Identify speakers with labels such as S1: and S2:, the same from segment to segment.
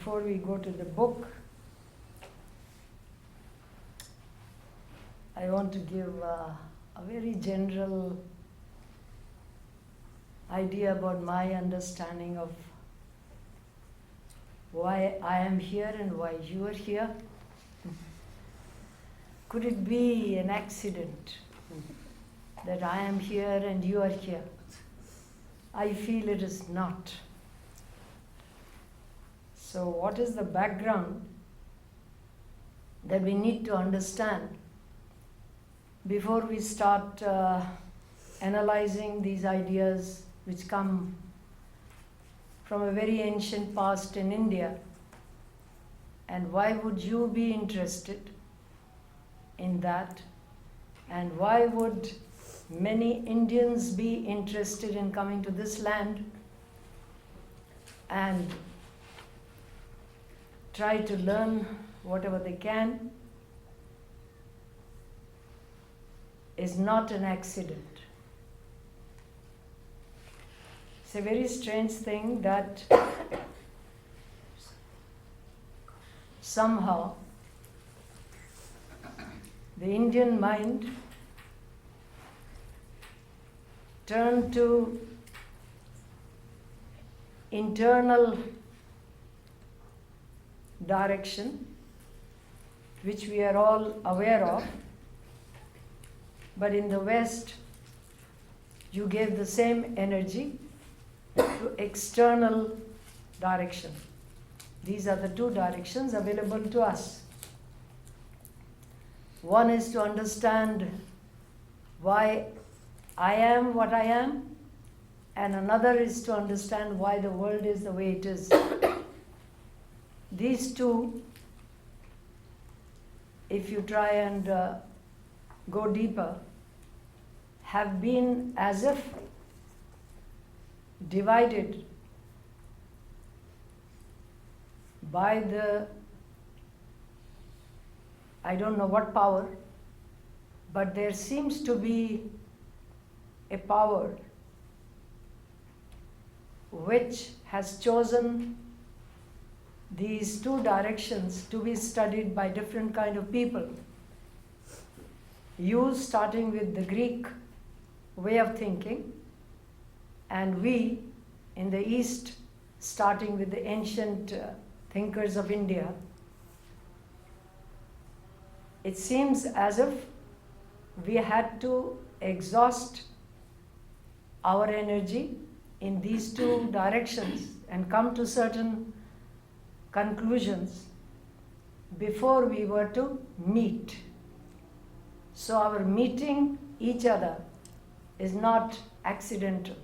S1: Before we go to the book, I want to give a very general idea about my understanding of why I am here and why you are here. Could it be an accident that I am here and you are here? I feel it is not. So what is the background that we need to understand before we start analyzing these ideas which come from a very ancient past in India? And why would you be interested in that? And why would many Indians be interested in coming to this land and try to learn whatever they can? Is not an accident. It's a very strange thing that somehow the Indian mind turned to internal direction, which we are all aware of. But in the West, you gave the same energy to external direction. These are the two directions available to us. One is to understand why I am what I am, and another is to understand why the world is the way it is. These two, if you try and go deeper, have been as if divided by the, I don't know what power, but there seems to be a power which has chosen these two directions to be studied by different kind of people. You starting with the Greek way of thinking, and we in the East starting with the ancient thinkers of India. It seems as if we had to exhaust our energy in these two directions and come to certain conclusions before we were to meet. So our meeting each other is not accidental.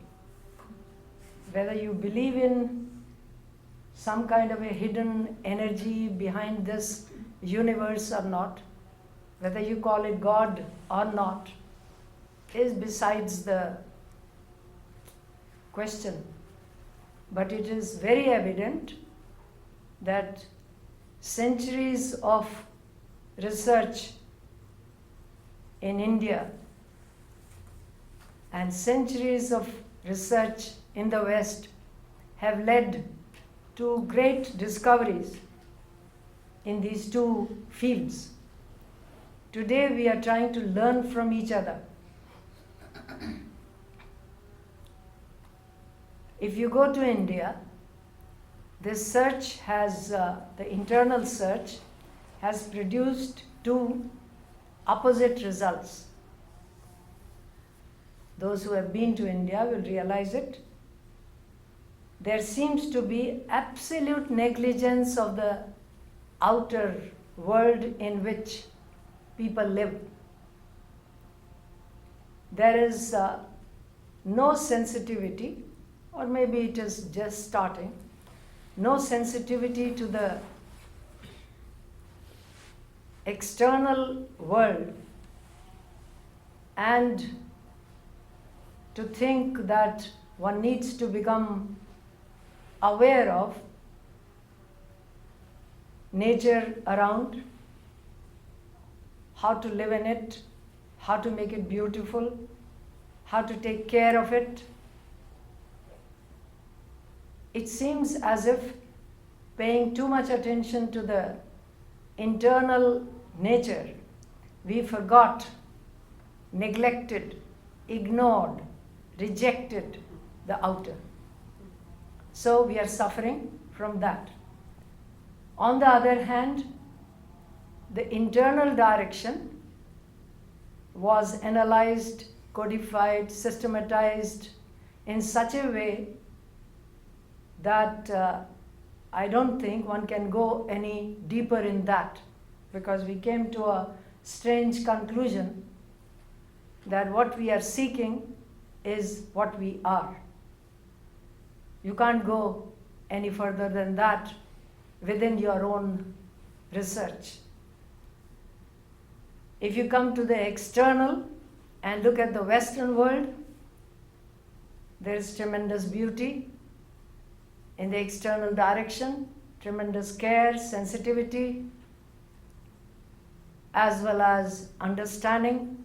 S1: Whether you believe in some kind of a hidden energy behind this universe or not, whether you call it God or not, is besides the question. But it is very evident that centuries of research in India and centuries of research in the West have led to great discoveries in these two fields. Today we are trying to learn from each other. If you go to India, this search has, the internal search has produced two opposite results. Those who have been to India will realize it. There seems to be absolute negligence of the outer world in which people live. There is no sensitivity, or maybe it is just starting, no sensitivity to the external world, and to think that one needs to become aware of nature around, how to live in it, how to make it beautiful, how to take care of it. It seems as if paying too much attention to the internal nature, we forgot, neglected, ignored, rejected the outer. So we are suffering from that. On the other hand, the internal direction was analyzed, codified, systematized in such a way that I don't think one can go any deeper in that, because we came to a strange conclusion that what we are seeking is what we are. You can't go any further than that within your own research. If you come to the external and look at the Western world, there is tremendous beauty in the external direction, tremendous care, sensitivity, as well as understanding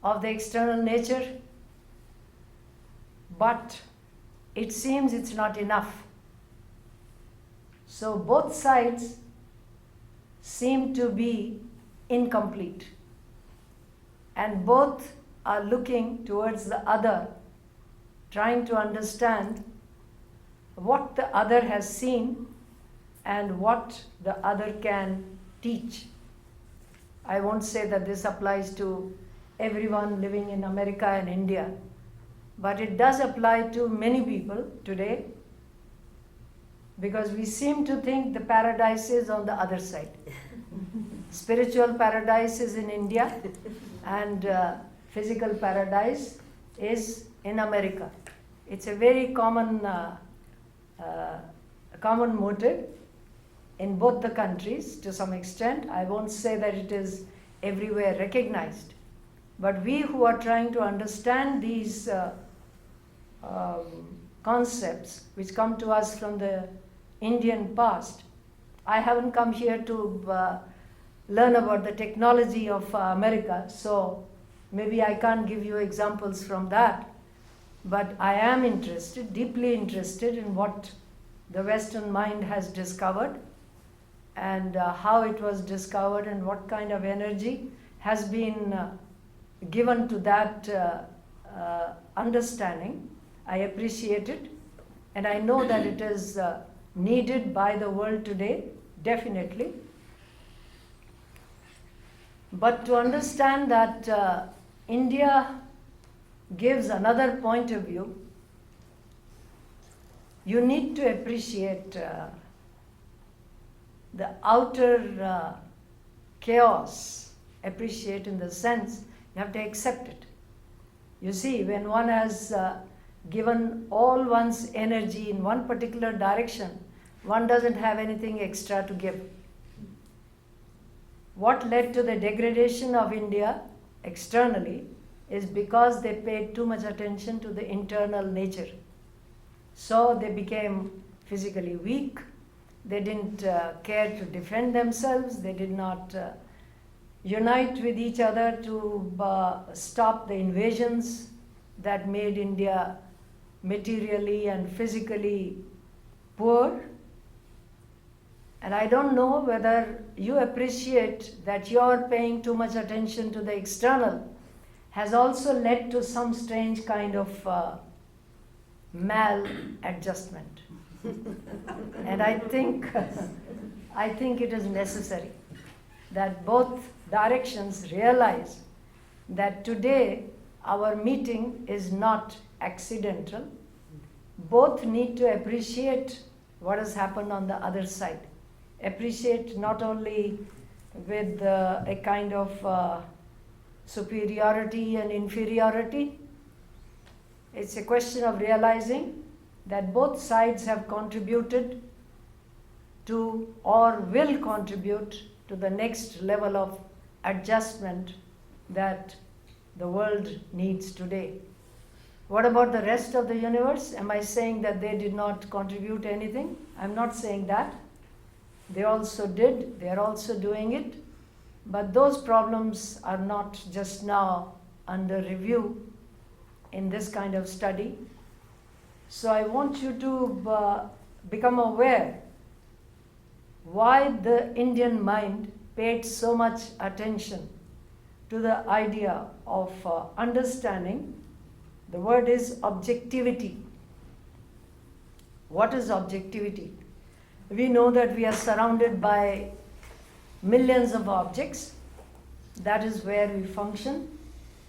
S1: of the external nature. But it seems it's not enough. So both sides seem to be incomplete, and both are looking towards the other, trying to understand what the other has seen and what the other can teach. I won't say that this applies to everyone living in America and India, but it does apply to many people today, because we seem to think the paradise is on the other side. Spiritual paradise is in India, and physical paradise is in America. It's a very common motive in both the countries to some extent. I won't say that it is everywhere recognized, but we who are trying to understand these concepts which come to us from the Indian past. I haven't come here to learn about the technology of America, so maybe I can't give you examples from that, but I am interested, deeply interested in what the Western mind has discovered, and how it was discovered, and what kind of energy has been given to that understanding. I appreciate it, and I know that it is needed by the world today, definitely. But to understand that India gives another point of view, you need to appreciate the outer chaos, appreciate in the sense you have to accept it. You see, when one has given all one's energy in one particular direction, one doesn't have anything extra to give. What led to the degradation of India externally is because they paid too much attention to the internal nature. So they became physically weak, they didn't care to defend themselves, they did not unite with each other to stop the invasions that made India materially and physically poor. And I don't know whether you appreciate that your paying too much attention to the external has also led to some strange kind of maladjustment. And I think it is necessary that both directions realize that today our meeting is not accidental. Both need to appreciate what has happened on the other side. Appreciate not only with a kind of superiority and inferiority. It's a question of realizing that both sides have contributed to or will contribute to the next level of adjustment that the world needs today. What about the rest of the universe? Am I saying that they did not contribute anything? I'm not saying that. They also did, they are also doing it, but those problems are not just now under review in this kind of study. So I want you to become aware why the Indian mind paid so much attention to the idea of understanding. The word is objectivity. What is objectivity? We know that we are surrounded by millions of objects. That is where we function,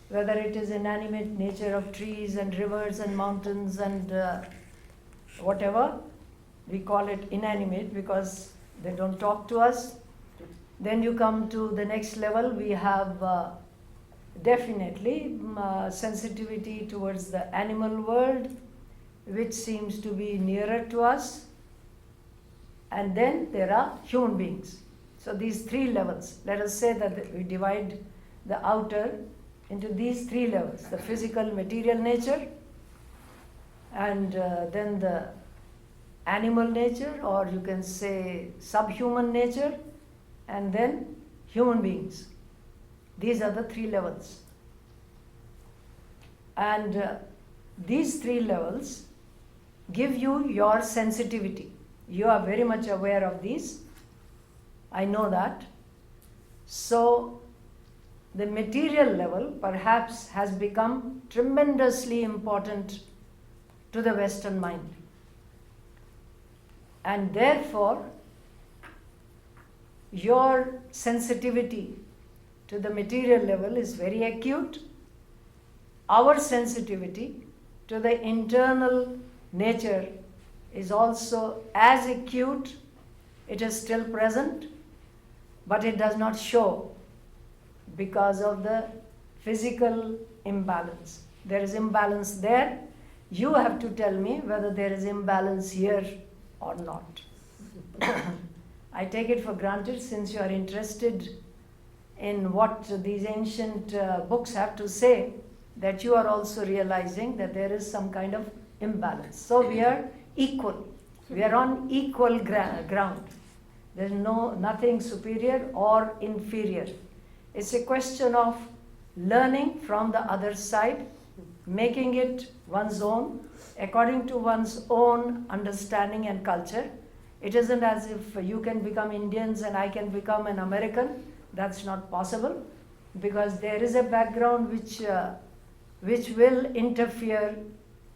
S1: whether it is inanimate nature of trees and rivers and mountains and whatever. We call it inanimate because they don't talk to us. Then you come to the next level. We have definitely sensitivity towards the animal world, which seems to be nearer to us. And then there are human beings. So these three levels, let us say that we divide the outer into these three levels: the physical, material nature, and then the animal nature, or you can say subhuman nature, and then human beings. These are the three levels. And these three levels give you your sensitivity. You are very much aware of these. I know that. So the material level perhaps has become tremendously important to the Western mind. And therefore, your sensitivity to the material level is very acute. Our sensitivity to the internal nature is also as acute. It is still present, but it does not show because of the physical imbalance. There is imbalance there. You have to tell me whether there is imbalance here or not. I take it for granted, since you are interested in what these ancient books have to say, that you are also realizing that there is some kind of imbalance. So we are equal. We are on equal ground. There is nothing superior or inferior. It's a question of learning from the other side, making it one's own, according to one's own understanding and culture. It isn't as if you can become Indians and I can become an American. That's not possible, because there is a background which will interfere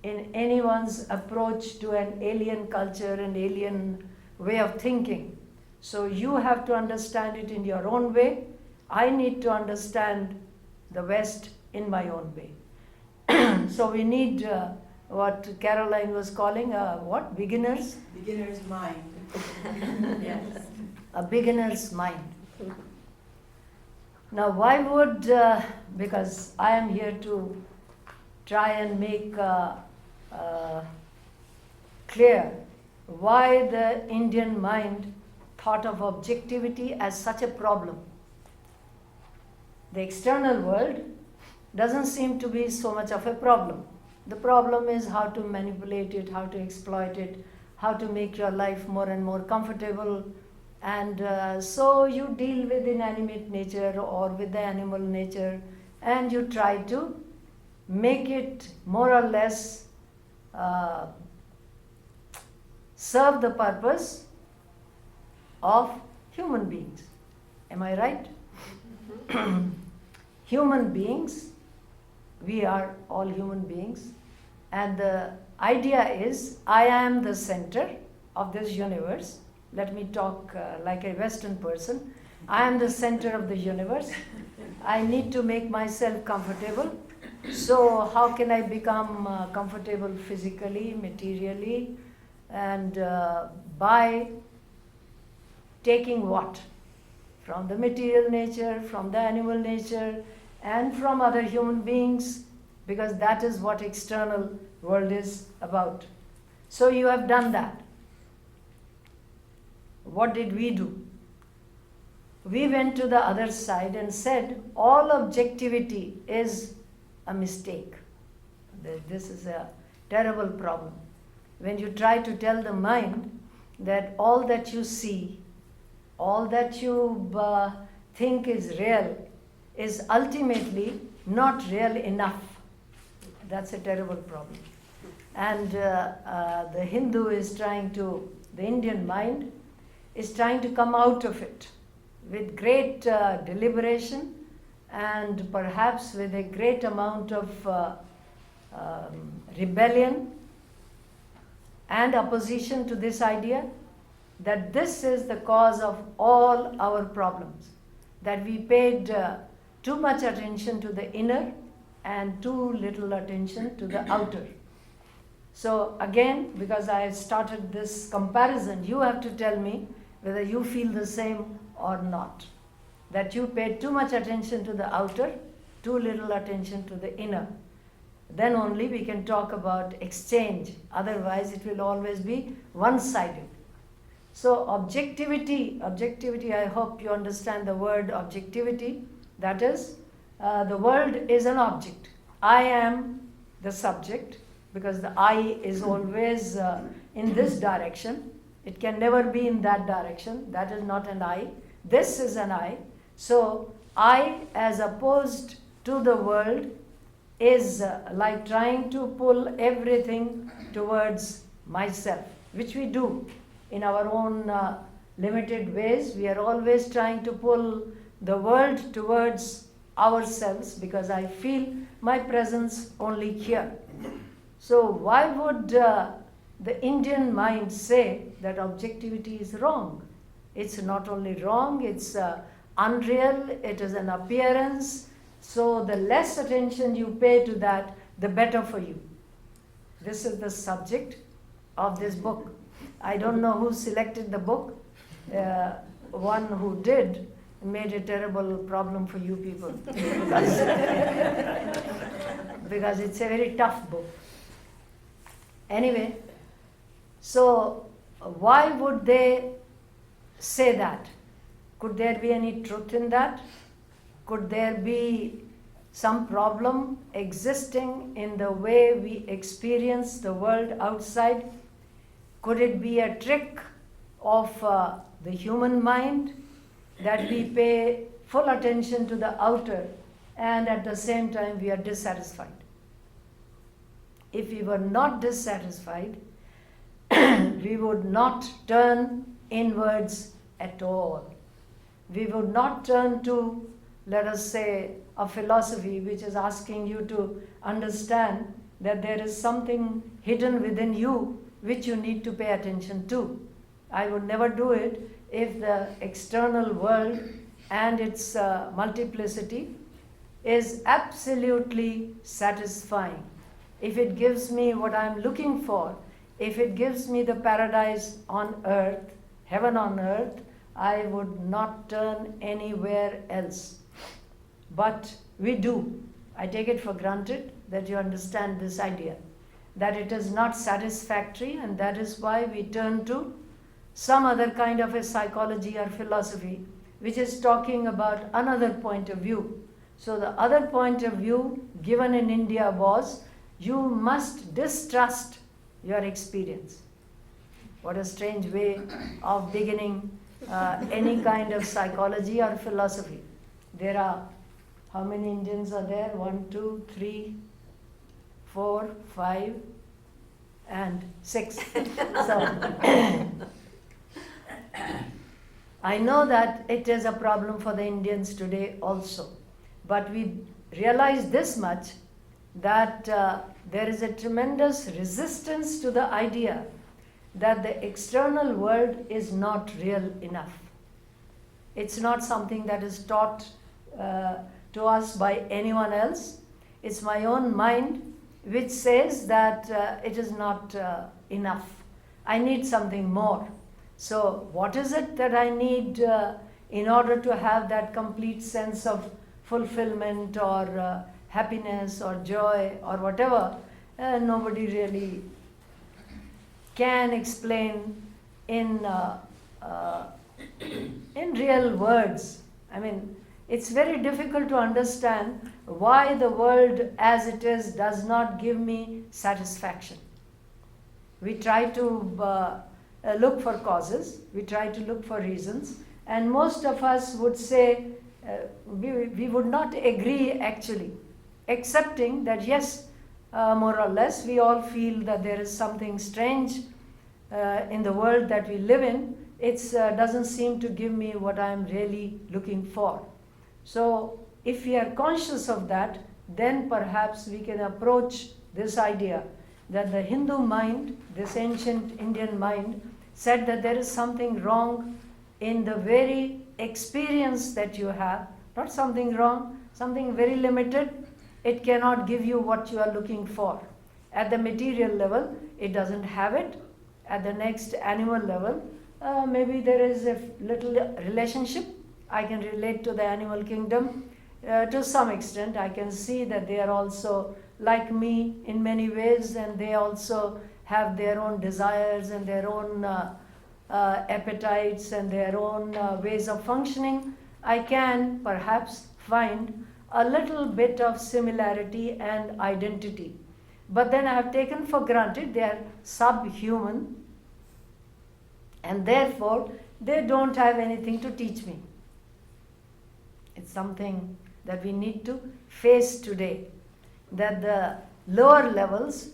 S1: in anyone's approach to an alien culture and alien way of thinking. So you have to understand it in your own way. I need to understand the West in my own way. So we need what Caroline was calling what? Beginners?
S2: Beginner's mind.
S1: Yes. A beginner's mind. Now why would, because I am here to try and make clear why the Indian mind thought of objectivity as such a problem. The external world doesn't seem to be so much of a problem. The problem is how to manipulate it, how to exploit it, how to make your life more and more comfortable. And so you deal with inanimate nature or with the animal nature, and you try to make it more or less serve the purpose of human beings. Am I right? Human beings, we are all human beings, and the idea is I am the center of this universe. Let me talk like a Western person. I am the center of the universe. I need to make myself comfortable. So how can I become comfortable physically, materially, and by taking what? From the material nature, from the animal nature, and from other human beings, because that is what external world is about. So you have done that. What did we do? We went to the other side and said all objectivity is a mistake. This is a terrible problem. When you try to tell the mind that all that you see, all that you think is real, is ultimately not real enough. That's a terrible problem. And the Hindu is trying to, the Indian mind is trying to come out of it with great deliberation and perhaps with a great amount of rebellion and opposition to this idea that this is the cause of all our problems, that we paid too much attention to the inner and too little attention to the outer. So again, because I started this comparison, you have to tell me whether you feel the same or not. That you paid too much attention to the outer, too little attention to the inner. Then only we can talk about exchange. Otherwise, it will always be one-sided. So objectivity, I hope you understand the word objectivity. That is, the world is an object. I am the subject, because the I is always in this direction. It can never be in that direction. That is not an I. This is an I. So I, as opposed to the world, is like trying to pull everything towards myself, which we do in our own limited ways. We are always trying to pull the world towards ourselves, because I feel my presence only here. So why would the Indian mind say that objectivity is wrong? It's not only wrong, it's unreal, it is an appearance. So the less attention you pay to that, the better for you. This is the subject of this book. I don't know who selected the book. One who did made a terrible problem for you people because it's a very tough book. Anyway, so why would they say that? Could there be any truth in that? Could there be some problem existing in the way we experience the world outside? Could it be a trick of the human mind that we pay full attention to the outer and at the same time we are dissatisfied? If we were not dissatisfied, we would not turn inwards at all. We would not turn to, let us say, a philosophy which is asking you to understand that there is something hidden within you which you need to pay attention to. I would never do it if the external world and its multiplicity is absolutely satisfying. If it gives me what I'm looking for, if it gives me the paradise on earth, heaven on earth, I would not turn anywhere else. But we do. I take it for granted that you understand this idea, that it is not satisfactory, and that is why we turn to some other kind of a psychology or philosophy which is talking about another point of view. So the other point of view given in India was, you must distrust your experience. What a strange way of beginning any kind of psychology or philosophy. There are, how many Indians are there? 1, 2, 3, 4, 5, and 6. So I know that it is a problem for the Indians today also. But we realize this much, that there is a tremendous resistance to the idea that the external world is not real enough. It's not something that is taught to us by anyone else. It's my own mind which says that it is not enough. I need something more. So what is it that I need in order to have that complete sense of fulfillment or happiness or joy or whatever? Nobody really can explain in real words. I mean, it's very difficult to understand why the world as it is does not give me satisfaction. We try to look for causes, we try to look for reasons, and most of us would say, we would not agree actually, accepting that yes, more or less, we all feel that there is something strange in the world that we live in. it doesn't seem to give me what I'm really looking for. So if we are conscious of that, then perhaps we can approach this idea that the Hindu mind, this ancient Indian mind, said that there is something wrong in the very experience that you have, not something wrong, something very limited. It cannot give you what you are looking for. At the material level, it doesn't have it. At the next animal level, maybe there is a little relationship. I can relate to the animal kingdom to some extent. I can see that they are also like me in many ways, and they also have their own desires and their own appetites and their own ways of functioning. I can perhaps find a little bit of similarity and identity. But then I have taken for granted they are subhuman, and therefore they don't have anything to teach me. It's something that we need to face today, that the lower levels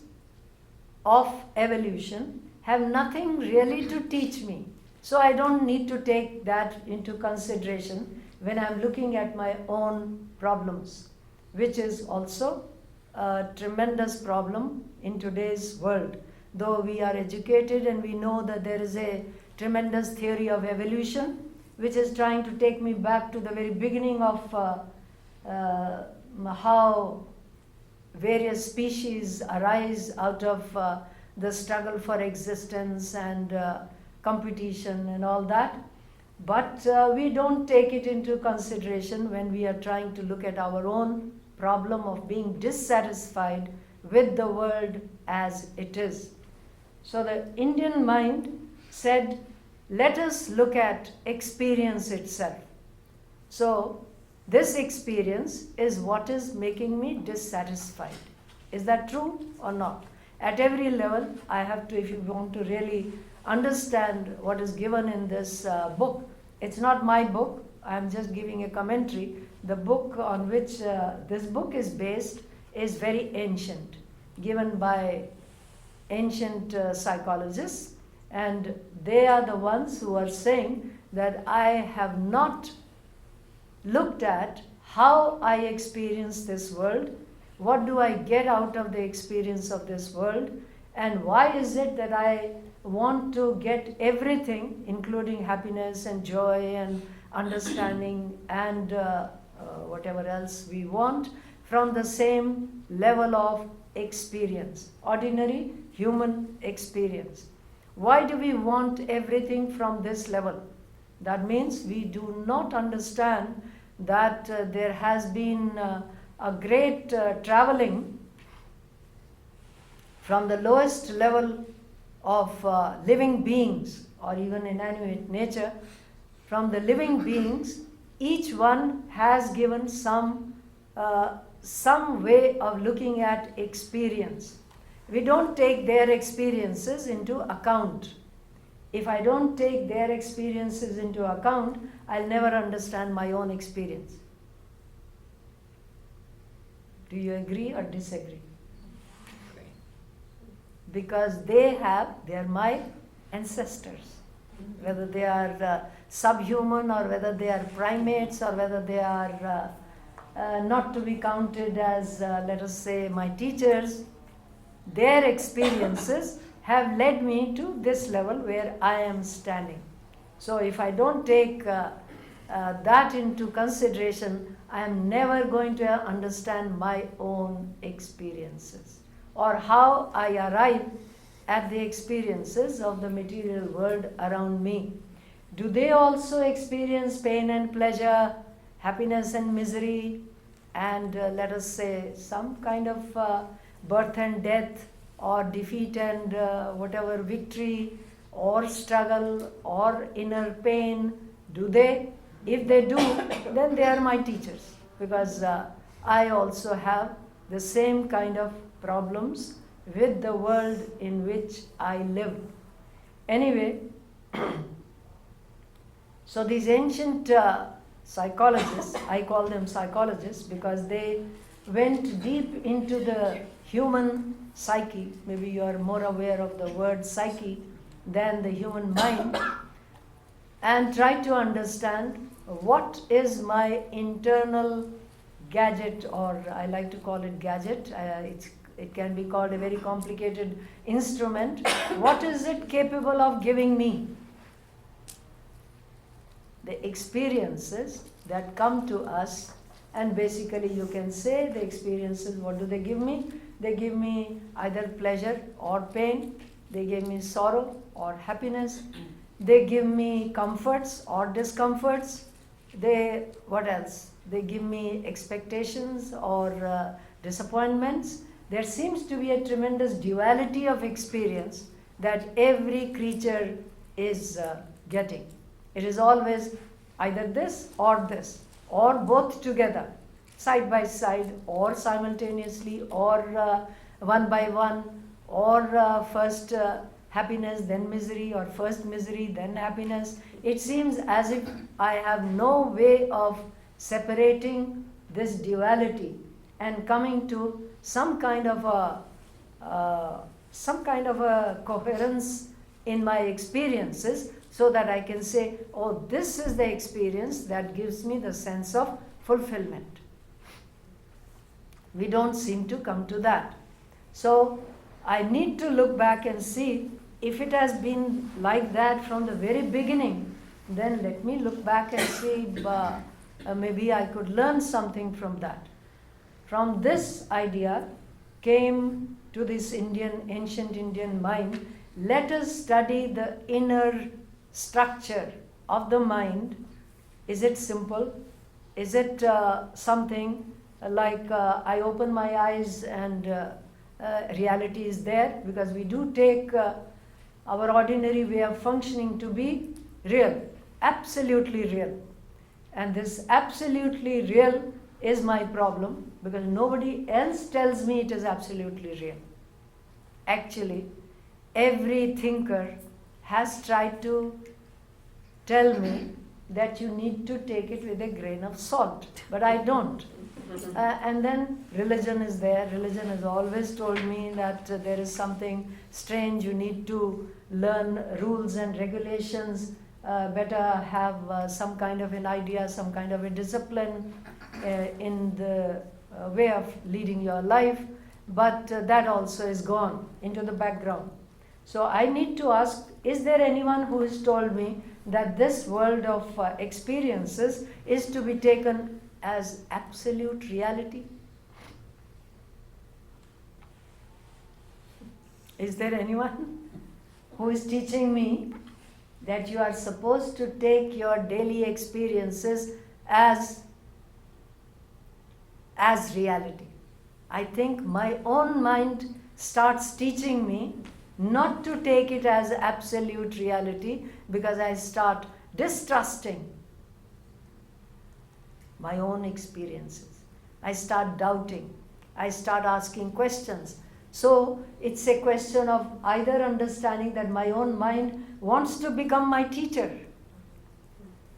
S1: of evolution have nothing really to teach me. So I don't need to take that into consideration when I'm looking at my own problems, which is also a tremendous problem in today's world. Though we are educated and we know that there is a tremendous theory of evolution which is trying to take me back to the very beginning of how various species arise out of the struggle for existence and competition and all that. But we don't take it into consideration when we are trying to look at our own problem of being dissatisfied with the world as it is. So the Indian mind said, let us look at experience itself. So this experience is what is making me dissatisfied. Is that true or not? At every level, I have to, if you want to really understand what is given in this book, it's not my book, I'm just giving a commentary. The book on which this book is based is very ancient, given by ancient psychologists, and they are the ones who are saying that I have not looked at how I experience this world, what do I get out of the experience of this world, and why is it that I want to get everything, including happiness and joy and understanding and whatever else we want, from the same level of experience, ordinary human experience. Why do we want everything from this level? That means we do not understand that there has been a great traveling from the lowest level of living beings or even inanimate nature. From the living beings, each one has given some way of looking at experience. We don't take their experiences into account. If I don't take their experiences into account, I'll never understand my own experience. Do you agree or disagree? Because they are my ancestors. Whether they are subhuman or whether they are primates or whether they are not to be counted as, let us say, my teachers, their experiences have led me to this level where I am standing. So if I don't take that into consideration, I am never going to understand my own experiences or how I arrive at the experiences of the material world around me. Do they also experience pain and pleasure, happiness and misery, and let us say some kind of birth and death, or defeat and whatever victory, or struggle, or inner pain? Do they? If they do, then they are my teachers, because I also have the same kind of problems with the world in which I live. Anyway, so these ancient psychologists, I call them psychologists because they went deep into the human psyche. Maybe you are more aware of the word psyche than the human mind. and try to understand what is my internal gadget, or I like to call it gadget. It can be called a very complicated instrument. What is it capable of giving me? The experiences that come to us, and basically you can say the experiences, what do they give me? They give me either pleasure or pain. They give me sorrow or happiness. They give me comforts or discomforts. What else? They give me expectations or disappointments. There seems to be a tremendous duality of experience that every creature is getting. It is always either this, or both together, side by side, or simultaneously, or one by one, or first happiness, then misery, or first misery, then happiness. It seems as if I have no way of separating this duality and coming to some kind of a coherence in my experiences, so that I can say, oh, this is the experience that gives me the sense of fulfillment. We don't seem to come to that. So I need to look back and see if it has been like that from the very beginning. Then let me look back and see, maybe I could learn something from that. From this idea came to this ancient Indian mind, let us study the inner structure of the mind. Is it simple? Is it something like I open my eyes and reality is there? Because we do take our ordinary way of functioning to be real, absolutely real. And this absolutely real is my problem, because nobody else tells me it is absolutely real. Actually, every thinker has tried to tell me that you need to take it with a grain of salt, but I don't. And then religion is there. Religion has always told me that there is something strange, you need to learn rules and regulations, better have some kind of an idea, some kind of a discipline in the way of leading your life, but that also is gone into the background. So I need to ask, is there anyone who has told me that this world of experiences is to be taken as absolute reality? Is there anyone who is teaching me that you are supposed to take your daily experiences as reality? I think my own mind starts teaching me not to take it as absolute reality, because I start distrusting my own experiences. I start doubting. I start asking questions. So it's a question of either understanding that my own mind wants to become my teacher,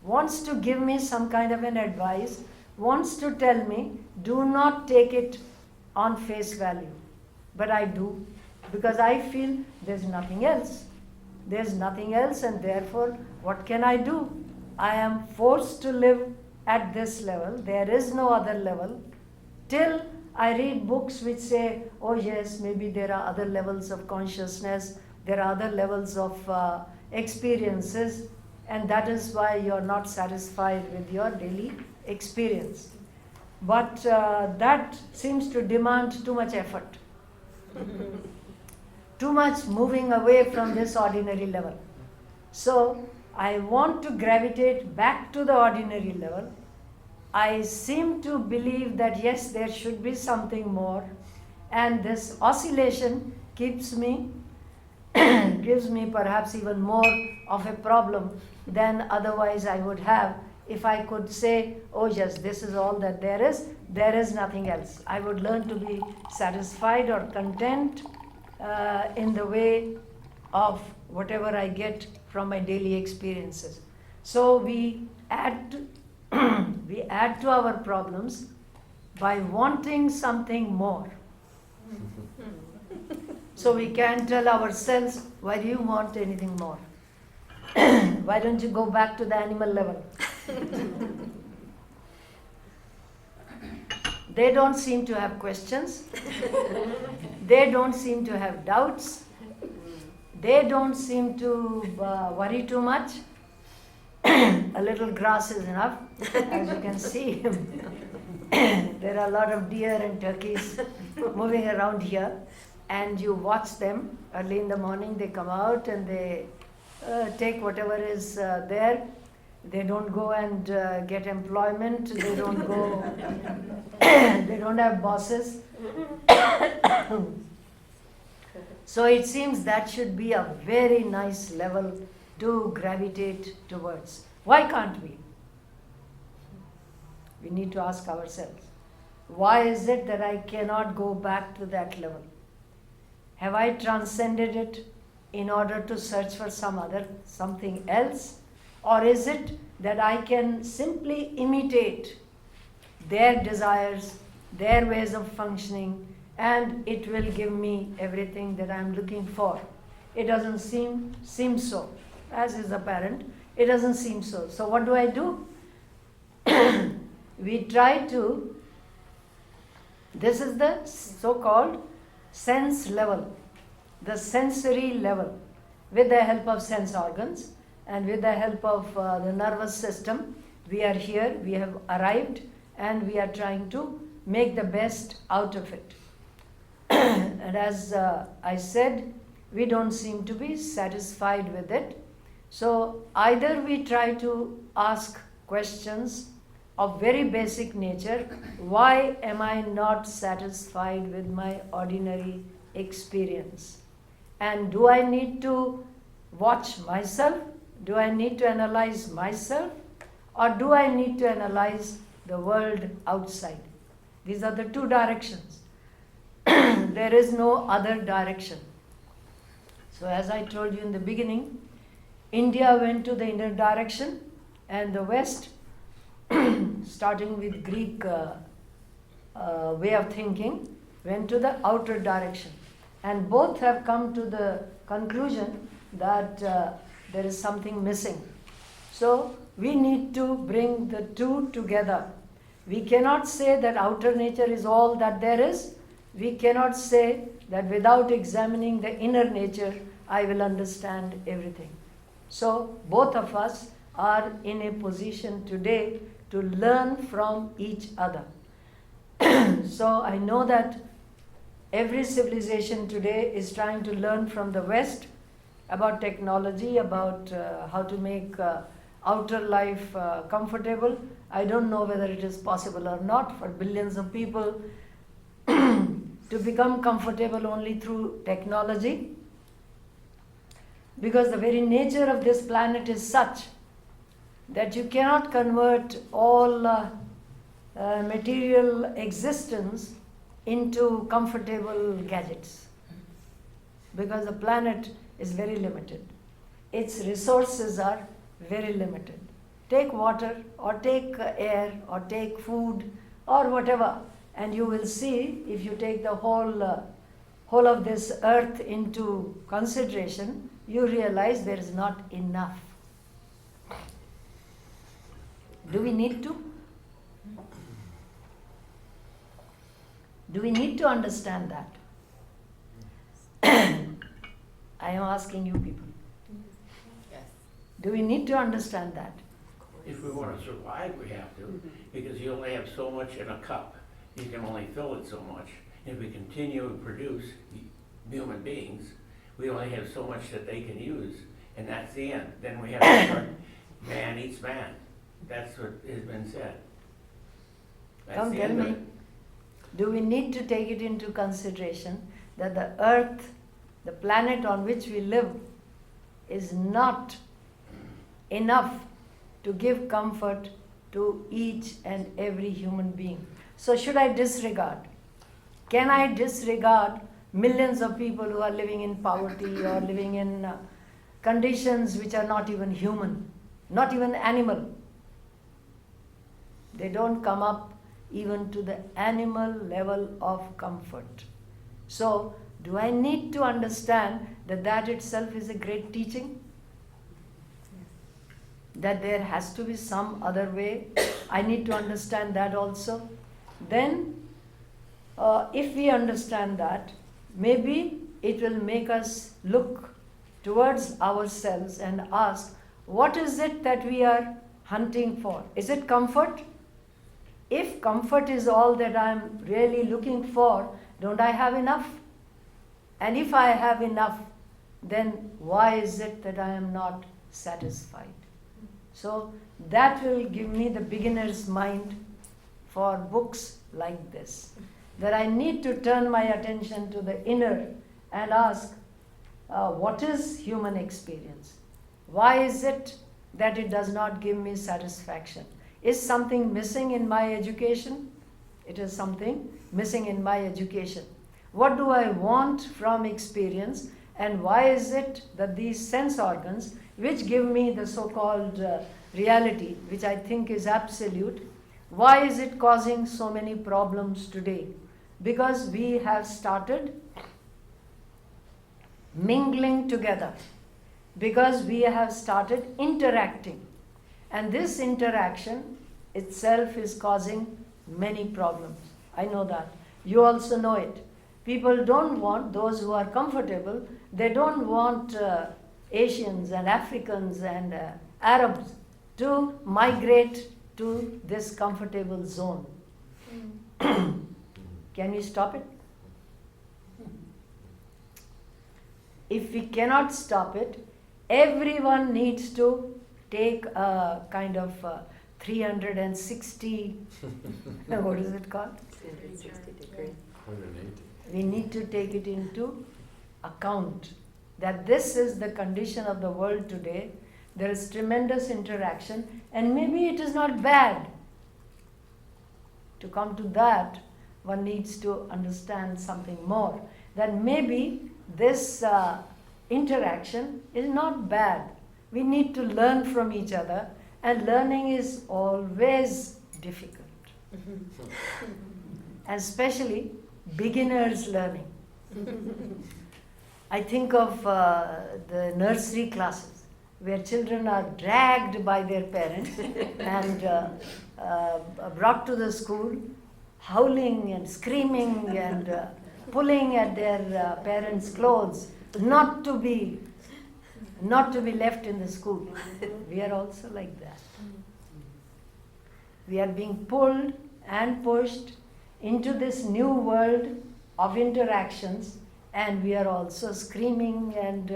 S1: wants to give me some kind of an advice, wants to tell me, do not take it on face value. But I do, because I feel there's nothing else. There's nothing else, and therefore, what can I do? I am forced to live at this level. There is no other level. Till I read books which say, oh yes, maybe there are other levels of consciousness, there are other levels of experiences, and that is why you're not satisfied with your daily experience. But that seems to demand too much effort. Too much moving away from this ordinary level. So I want to gravitate back to the ordinary level. I seem to believe that yes, there should be something more, and this oscillation keeps me, gives me perhaps even more of a problem than otherwise I would have if I could say, oh yes, this is all that there is nothing else. I would learn to be satisfied or content in the way of whatever I get from my daily experiences. So we add to our problems by wanting something more. So we can tell ourselves, why do you want anything more? Why don't you go back to the animal level? They don't seem to have questions. They don't seem to have doubts. They don't seem to worry too much. A little grass is enough, as you can see. There are a lot of deer and turkeys moving around here, and you watch them early in the morning. They come out and they take whatever is there. They don't go and get employment. They don't go. They don't have bosses. So it seems that should be a very nice level to gravitate towards. Why can't we? We need to ask ourselves, why is it that I cannot go back to that level? Have I transcended it in order to search for something else? Or is it that I can simply imitate their desires, their ways of functioning, and it will give me everything that I'm looking for? It doesn't seem so. As is apparent, it doesn't seem so. So what do? We try to, this is the so-called sense level, the sensory level, with the help of sense organs and with the help of the nervous system. We are here, we have arrived, and we are trying to make the best out of it. And as I said, we don't seem to be satisfied with it. So either we try to ask questions of very basic nature. Why am I not satisfied with my ordinary experience? And do I need to watch myself? Do I need to analyze myself? Or do I need to analyze the world outside? These are the two directions. There is no other direction. So as I told you in the beginning, India went to the inner direction, and the West, starting with Greek way of thinking, went to the outer direction. And both have come to the conclusion that there is something missing. So we need to bring the two together. We cannot say that outer nature is all that there is. We cannot say that without examining the inner nature, I will understand everything. So both of us are in a position today to learn from each other. So I know that every civilization today is trying to learn from the West about technology, about how to make outer life comfortable. I don't know whether it is possible or not for billions of people to become comfortable only through technology, because the very nature of this planet is such that you cannot convert all material existence into comfortable gadgets, because the planet is very limited. Its resources are very limited. Take water, or take air, or take food, or whatever, and you will see, if you take the whole of this earth into consideration, you realize there is not enough. Do we need to? Do we need to understand that? I am asking you people.
S2: Yes.
S1: Do we need to understand that?
S3: If we want to survive, we have to, because you only have so much in a cup. You can only fill it so much. If we continue to produce human beings, we only have so much that they can use, and that's the end. Then we have to start, man eats man. That's what has been said. That's
S1: Come
S3: the
S1: tell
S3: end of
S1: me,
S3: it.
S1: do we need to take it into consideration that the earth, the planet on which we live, is not enough to give comfort to each and every human being? So should I disregard? Can I disregard millions of people who are living in poverty or living in conditions which are not even human, not even animal? They don't come up even to the animal level of comfort. So, do I need to understand that that itself is a great teaching? that there has to be some other way. I need to understand that also. Then, if we understand that, maybe it will make us look towards ourselves and ask, what is it that we are hunting for? Is it comfort? If comfort is all that I am really looking for, don't I have enough? And if I have enough, then why is it that I am not satisfied? So that will give me the beginner's mind for books like this. That I need to turn my attention to the inner and ask, what is human experience? Why is it that it does not give me satisfaction? Is something missing in my education? It is something missing in my education. What do I want from experience? And why is it that these sense organs, which give me the so-called reality, which I think is absolute, why is it causing so many problems today? Because we have started mingling together, because we have started interacting. And this interaction itself is causing many problems. I know that. You also know it. People don't want, those who are comfortable, they don't want Asians and Africans and Arabs to migrate to this comfortable zone. Can we stop it? If we cannot stop it, everyone needs to take a kind of 360, what is it called?
S2: 360 degree.
S4: 180.
S1: We need to take it into account that this is the condition of the world today. There is tremendous interaction, and maybe it is not bad. To come to that, one needs to understand something more. That maybe this interaction is not bad. We need to learn from each other, and learning is always difficult. And especially beginners learning. I think of the nursery classes where children are dragged by their parents and brought to the school, howling and screaming and pulling at their parents' clothes, not to be left in the school. We are also like that. We are being pulled and pushed into this new world of interactions, and we are also screaming and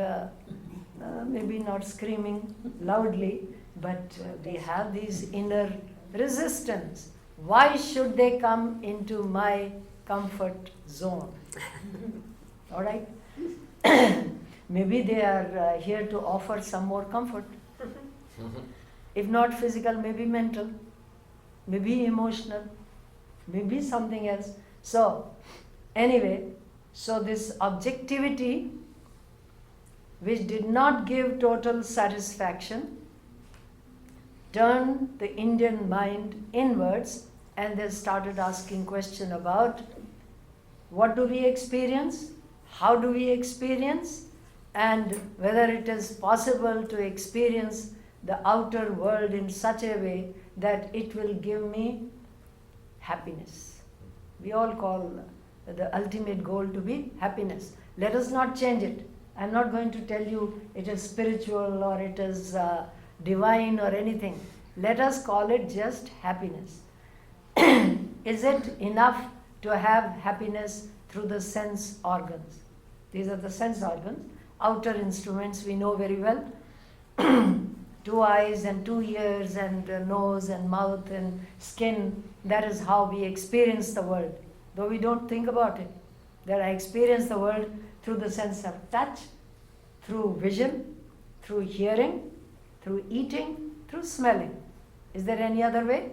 S1: maybe not screaming loudly, but we have these inner resistance. Why should they come into my comfort zone? All right? Maybe they are here to offer some more comfort. If not physical, maybe mental, maybe emotional, maybe something else. So, anyway, so this objectivity, which did not give total satisfaction, turned the Indian mind inwards, and they started asking questions about what do we experience, how do we experience, and whether it is possible to experience the outer world in such a way that it will give me happiness. We all call the ultimate goal to be happiness. Let us not change it. I'm not going to tell you it is spiritual or it is divine or anything. Let us call it just happiness. Is it enough to have happiness through the sense organs? These are the sense organs. Outer instruments we know very well. 2 eyes and 2 ears and nose and mouth and skin. That is how we experience the world. Though we don't think about it. That I experience the world through the sense of touch, through vision, through hearing, through eating, through smelling. Is there any other way?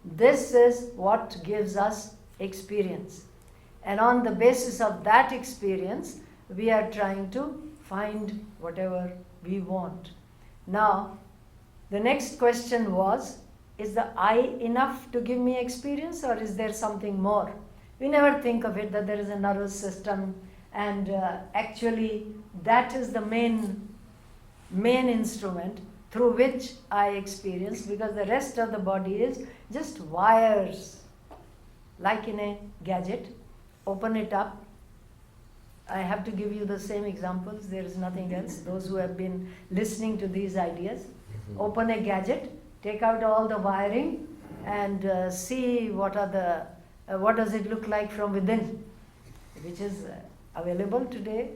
S1: This is what gives us experience. And on the basis of that experience, we are trying to find whatever we want. Now, the next question was, is the eye enough to give me experience, or is there something more? We never think of it that there is a nervous system And actually that is the main instrument through which I experience, because the rest of the body is just wires, like in a gadget. Open it up. I have to give you the same examples, there is nothing else. Those who have been listening to these ideas, open a gadget, take out all the wiring, and see what does it look like from within, which is available today,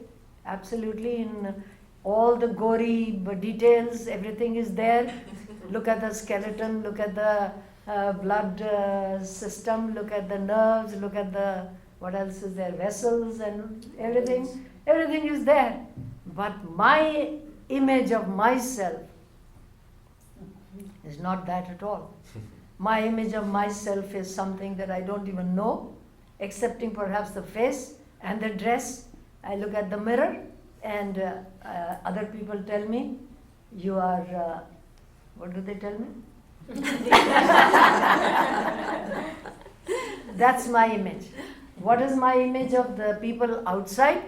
S1: absolutely, in all the gory details. Everything is there. Look at the skeleton, look at the blood system, look at the nerves, look at the, what else is there, vessels and everything. Everything is there. But my image of myself is not that at all. My image of myself is something that I don't even know, excepting perhaps the face and the dress. I look at the mirror, and other people tell me, you are, what do they tell me? That's my image. What is my image of the people outside?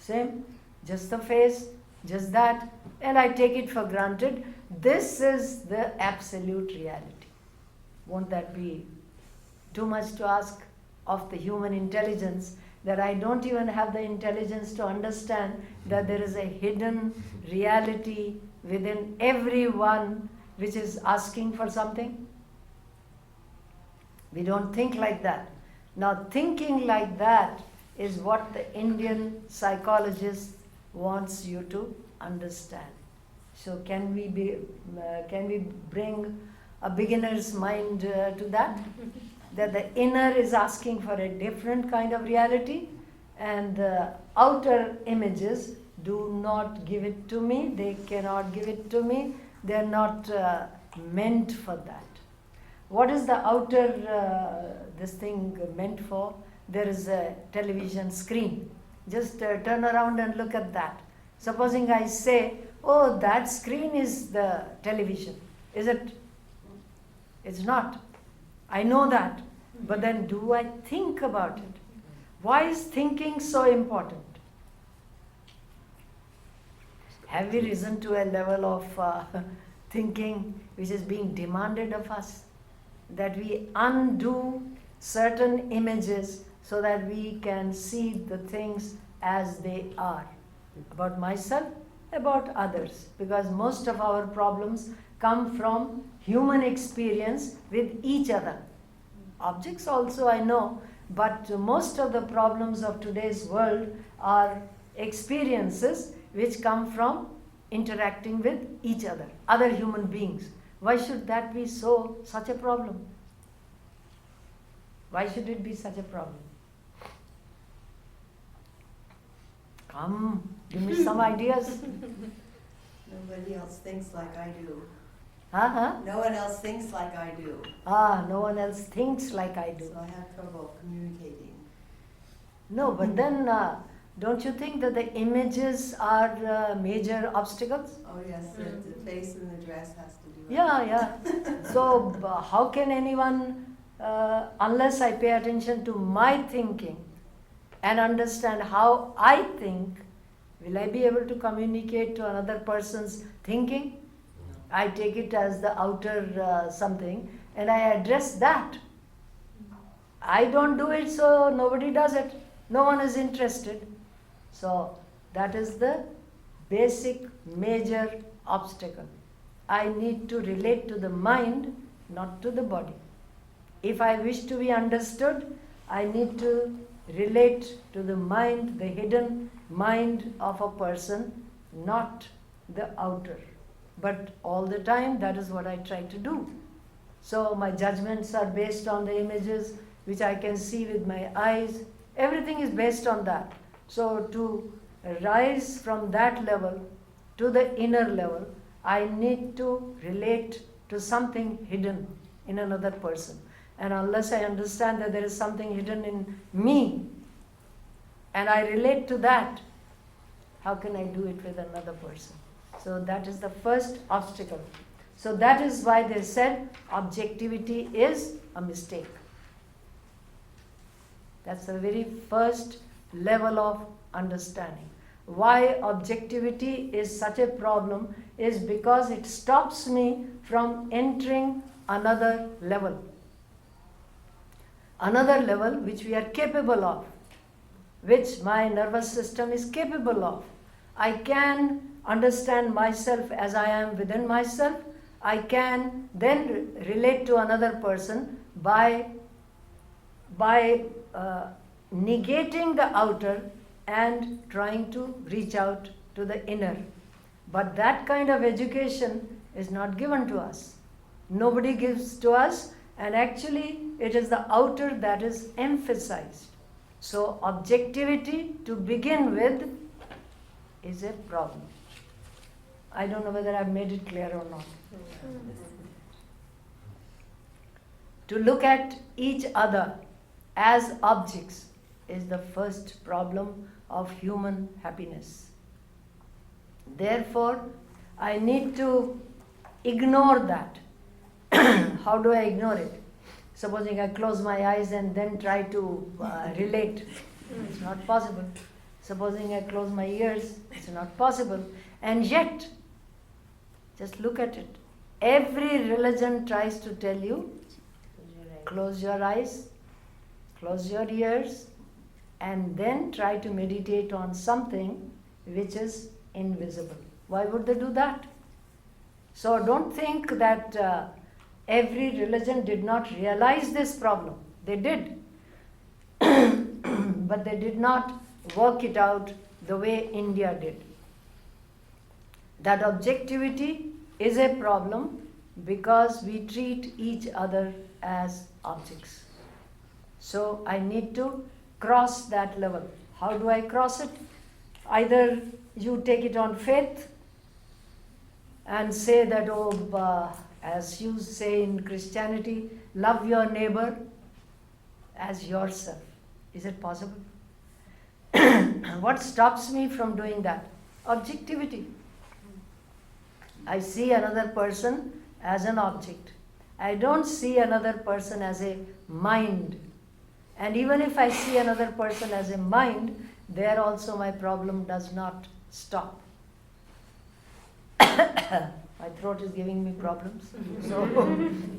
S1: Same. Just the face, just that. And I take it for granted. This is the absolute reality. Won't that be too much to ask of the human intelligence, that I don't even have the intelligence to understand that there is a hidden reality within everyone which is asking for something? We don't think like that. Now, thinking like that is what the Indian psychologist wants you to understand. So can we bring a beginner's mind to that? That the inner is asking for a different kind of reality, and the outer images do not give it to me. They cannot give it to me. They are not meant for that. What is the outer this thing meant for? There is a television screen. Just turn around and look at that. Supposing I say, oh, that screen is the television. Is it? It's not. I know that. But then do I think about it? Why is thinking so important? Have we risen to a level of thinking which is being demanded of us? That we undo certain images so that we can see the things as they are. About myself, about others. Because most of our problems come from human experience with each other. Objects also I know, but most of the problems of today's world are experiences which come from interacting with each other, other human beings. Why should that be such a problem? Why should it be such a problem? Come, give me some ideas.
S2: Nobody else thinks like I do.
S1: Uh-huh.
S2: No one else thinks like I do.
S1: No one else thinks like I do.
S2: So I have trouble communicating.
S1: No, but then don't you think that the images are major obstacles?
S2: Oh yes, the face and the dress has to do it.
S1: Yeah. So how can anyone, unless I pay attention to my thinking and understand how I think, will I be able to communicate to another person's thinking? I take it as the outer something, and I address that. I don't do it, so nobody does it. No one is interested. So that is the basic major obstacle. I need to relate to the mind, not to the body. If I wish to be understood, I need to relate to the mind, the hidden mind of a person, not the outer. But all the time, that is what I try to do. So my judgments are based on the images which I can see with my eyes. Everything is based on that. So to rise from that level to the inner level, I need to relate to something hidden in another person. And unless I understand that there is something hidden in me, and I relate to that, how can I do it with another person? So that is the first obstacle. So that is why they said objectivity is a mistake. That's the very first level of understanding. Why objectivity is such a problem is because it stops me from entering another level. Another level which we are capable of, which my nervous system is capable of. I can understand myself as I am within myself. I can then relate to another person by negating the outer and trying to reach out to the inner. But that kind of education is not given to us. Nobody gives to us, and actually it is the outer that is emphasized. So objectivity to begin with is a problem. I don't know whether I've made it clear or not. To look at each other as objects is the first problem of human happiness. Therefore, I need to ignore that. How do I ignore it? Supposing I close my eyes and then try to relate, it's not possible. Supposing I close my ears, it's not possible. And yet, just look at it. Every religion tries to tell you, close your eyes, close your ears, and then try to meditate on something which is invisible. Why would they do that? So don't think that every religion did not realize this problem. They did. But they did not work it out the way India did. That objectivity is a problem because we treat each other as objects. So I need to cross that level. How do I cross it? Either you take it on faith and say that, as you say in Christianity, love your neighbor as yourself. Is it possible? What stops me from doing that? Objectivity. I see another person as an object. I don't see another person as a mind. And even if I see another person as a mind, there also my problem does not stop. My throat is giving me problems. So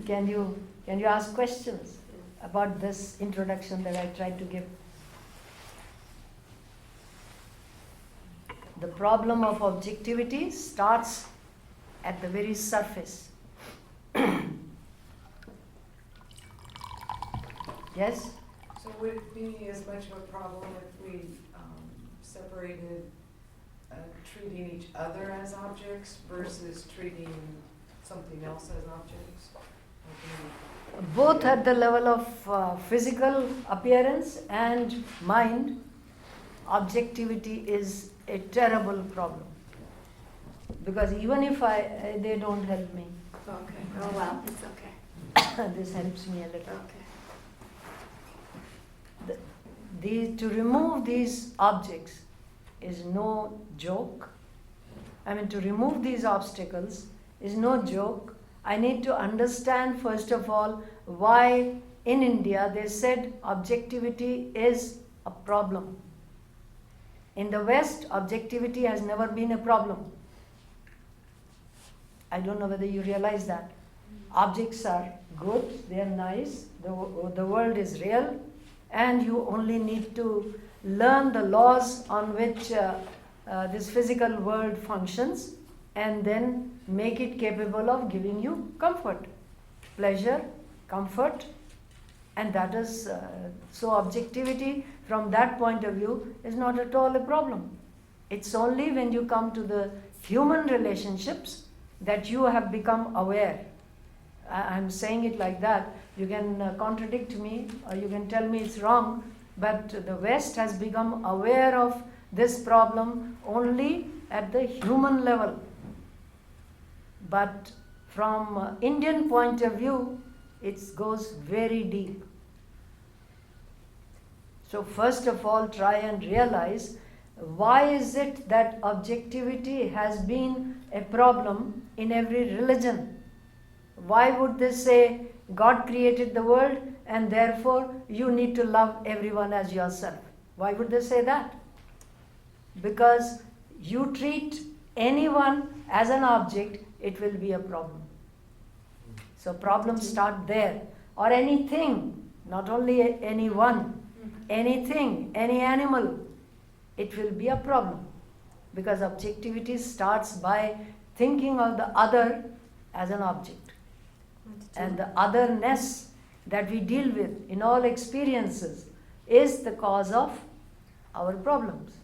S1: can you ask questions about this introduction that I tried to give? The problem of objectivity starts at the very surface. Yes?
S4: So would it be as much of a problem if we separated treating each other as objects versus treating something else as objects?
S1: Both at the level of physical appearance and mind, objectivity is a terrible problem. Because even if they don't help me.
S5: Okay. Oh well, it's okay.
S1: This helps me a little.
S5: Okay.
S1: To remove these objects is no joke. To remove these obstacles is no joke. I need to understand, first of all, why in India they said objectivity is a problem. In the West, objectivity has never been a problem. I don't know whether you realize that. Objects are good, they are nice, the world is real, and you only need to learn the laws on which this physical world functions, and then make it capable of giving you comfort, pleasure, comfort, and that is, so objectivity from that point of view is not at all a problem. It's only when you come to the human relationships that you have become aware. I'm saying it like that. You can contradict me or you can tell me it's wrong, but the West has become aware of this problem only at the human level. But from Indian point of view, it goes very deep. So first of all, try and realize, why is it that objectivity has been a problem in every religion? Why would they say God created the world and therefore you need to love everyone as yourself? Why would they say that? Because you treat anyone as an object, it will be a problem. So problems start there. Or anything, not only anyone, anything, any animal, it will be a problem. Because objectivity starts by thinking of the other as an object. And the otherness that we deal with in all experiences is the cause of our problems.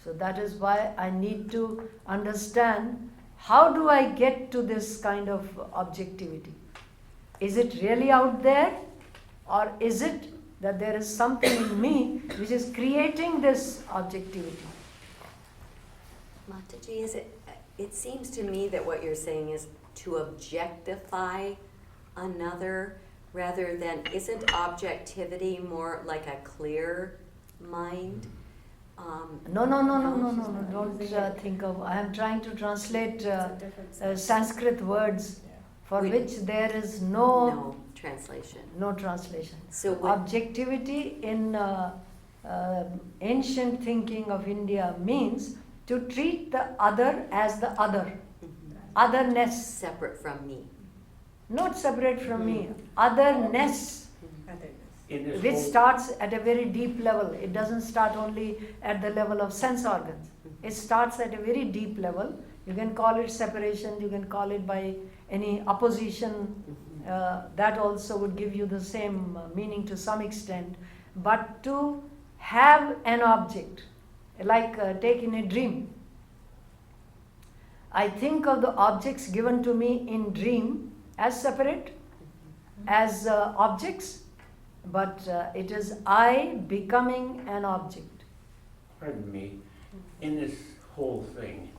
S1: So that is why I need to understand, how do I get to this kind of objectivity? Is it really out there, or is it that there is something in me which is creating this objectivity?
S5: Mataji, it seems to me that what you're saying is to objectify another rather than, isn't objectivity more like a clear mind?
S1: No, don't think of, I am trying to translate Sanskrit words for which there is
S5: No translation.
S1: no translation.
S5: So what,
S1: Objectivity in ancient thinking of India means to treat the other as the other. Otherness,
S5: separate from me.
S1: not separate from me. Otherness,
S3: In this
S1: which
S3: whole,
S1: starts at a very deep level. It doesn't start only at the level of sense organs. It starts at a very deep level. You can call it separation, you can call it by any opposition. That also would give you the same meaning to some extent. But to have an object, like take in a dream. I think of the objects given to me in dream as separate, as objects, but it is I becoming an object.
S3: pardon me, in this whole thing,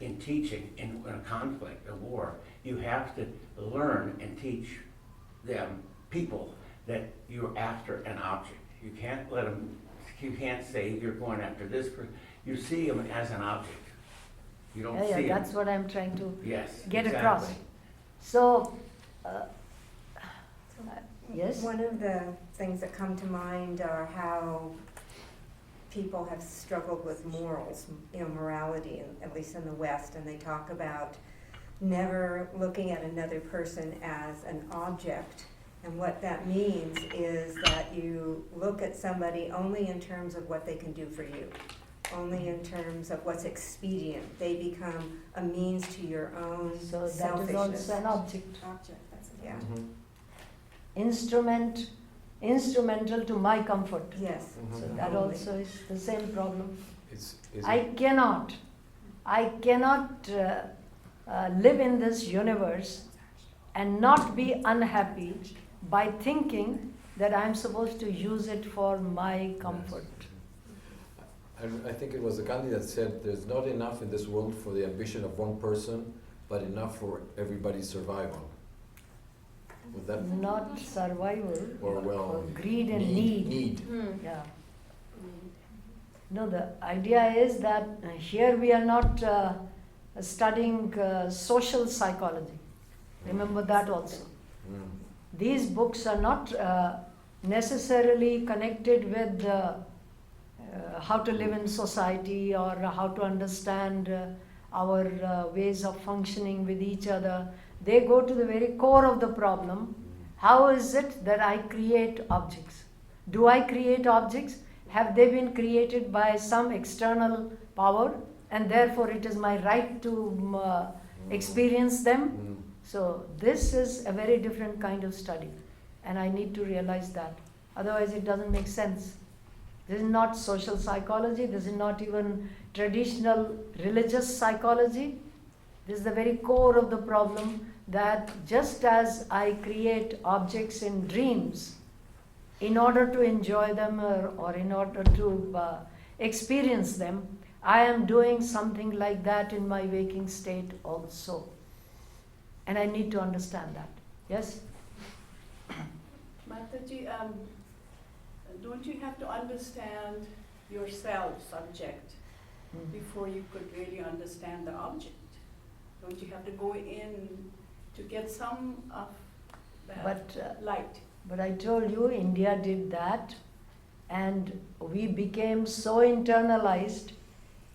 S3: in teaching, in a conflict, a war, you have to learn and teach them, people, that you're after an object. You can't let them, you can't say you're going after this person. You see them as an object. You don't see them.
S1: That's what I'm trying to
S3: Yes,
S1: get
S3: exactly.
S1: across. So, yes?
S6: One of the things that come to mind are how people have struggled with morals, morality, at least in the West, and they talk about never looking at another person as an object. And what that means is that you look at somebody only in terms of what they can do for you, only in terms of what's expedient. They become a means to your own
S1: So that is
S6: selfishness.
S1: also an object.
S6: Yeah.
S1: Instrumental to my comfort.
S6: Yes.
S1: So that also is the same problem.
S7: Is
S1: I cannot live in this universe and not be unhappy by thinking that I'm supposed to use it for my comfort.
S7: I think it was Gandhi that said there's not enough in this world for the ambition of one person, but enough for everybody's survival. Would that
S1: Not survival,
S7: or
S1: but
S7: well,
S1: for greed and need.
S7: Need.
S1: Yeah. No, the idea is that here we are not studying social psychology. Remember that also. These books are not necessarily connected with how to live in society or how to understand our ways of functioning with each other. They go to the very core of the problem. How is it that I create objects? Do I create objects? Have they been created by some external power, and therefore it is my right to experience them? So this is a very different kind of study, and I need to realize that. Otherwise it doesn't make sense. This is not social psychology, this is not even traditional religious psychology. This is the very core of the problem, that just as I create objects in dreams in order to enjoy them or in order to experience them, I am doing something like that in my waking state also. And I need to understand that. Yes?
S8: Mataji, don't you have to understand yourself, subject, before you could really understand the object? Don't you have to go in to get some of that
S1: But
S8: light?
S1: But I told you India did that, and we became so internalized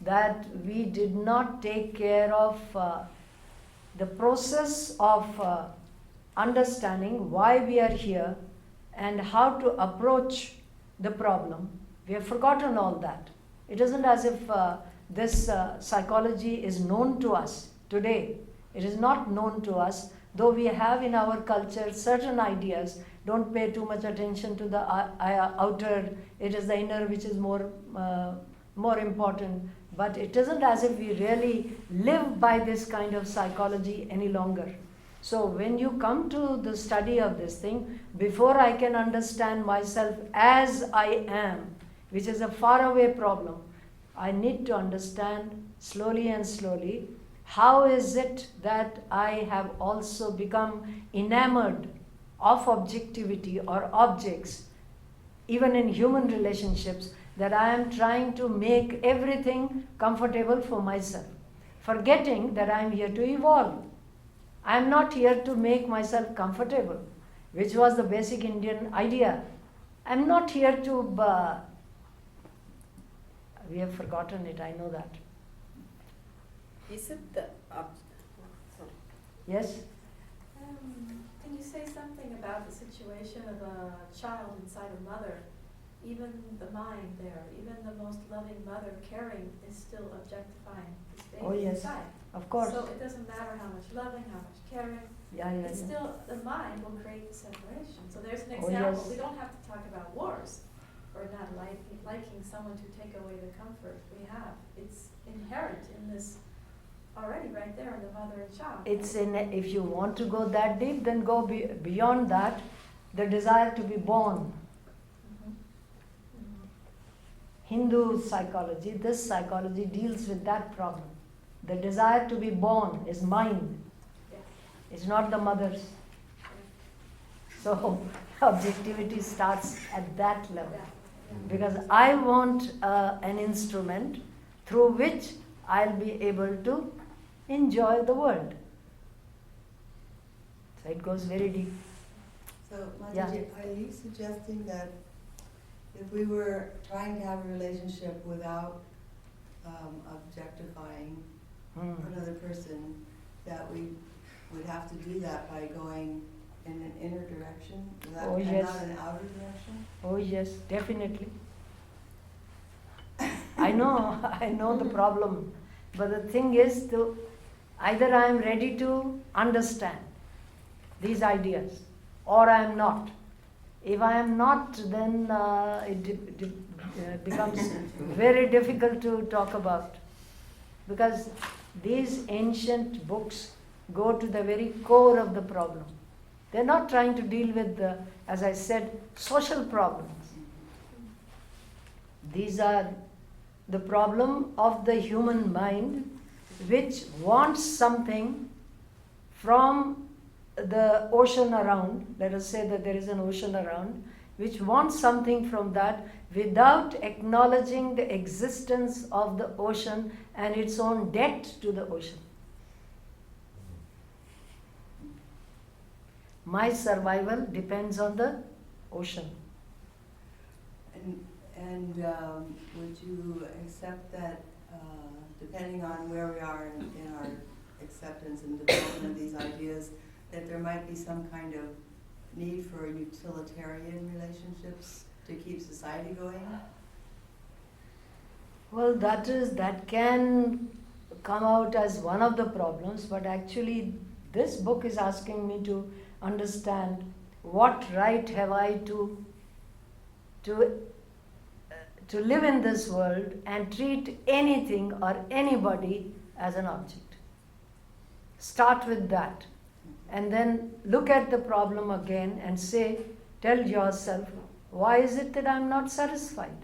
S1: that we did not take care of the process of understanding why we are here and how to approach the problem. We have forgotten all that. It isn't as if this psychology is known to us today. It is not known to us, though we have in our culture certain ideas. Don't pay too much attention to the outer, it is the inner which is more important. But it isn't as if we really live by this kind of psychology any longer. So when you come to the study of this thing, before I can understand myself as I am, which is a faraway problem, I need to understand slowly and slowly how is it that I have also become enamored of objectivity or objects, even in human relationships, that I am trying to make everything comfortable for myself, forgetting that I am here to evolve. I am not here to make myself comfortable, which was the basic Indian idea. I am not here to, we have forgotten it, I know that.
S9: Is it the
S1: Yes?
S10: Can you say something about the situation of a child inside a mother? Even the mind there, even the most loving mother, caring, is still objectifying this baby
S1: Oh, yes.
S10: inside.
S1: Of course.
S10: So it doesn't matter how much loving, how much caring,
S1: Yeah.
S10: it's still, the mind will create the separation. So there's an
S1: Oh,
S10: example.
S1: yes.
S10: We don't have to talk about wars or not liking someone to take away the comfort we have. It's inherent in this already right there in the mother and child.
S1: It's in, if you want to go that deep, then go beyond that, the desire to be born. Hindu psychology, this psychology deals with that problem. The desire to be born is mine. It's not the mother's. So objectivity starts at that level. Because I want an instrument through which I'll be able to enjoy the world. So it goes very deep.
S2: So, Mataji,
S1: Yeah.
S2: are you suggesting that if we were trying to have a relationship without objectifying another person, that we would have to do that by going in an inner direction without,
S1: Oh,
S2: and
S1: yes.
S2: not an outer direction?
S1: Oh yes, definitely. I know the problem. But the thing is, either I am ready to understand these ideas or I am not. If I am not, then it becomes very difficult to talk about. Because these ancient books go to the very core of the problem. They're not trying to deal with the, as I said, social problems. These are the problem of the human mind, which wants something from the ocean around. Let us say that there is an ocean around, which wants something from that without acknowledging the existence of the ocean and its own debt to the ocean. My survival depends on the ocean.
S2: And would you accept that, depending on where we are in our acceptance and development of these ideas, that there might be some kind of need for utilitarian relationships to keep society going?
S1: Well, that can come out as one of the problems, but actually this book is asking me to understand what right have I to live in this world and treat anything or anybody as an object. Start with that. And then look at the problem again and say, tell yourself, why is it that I'm not satisfied?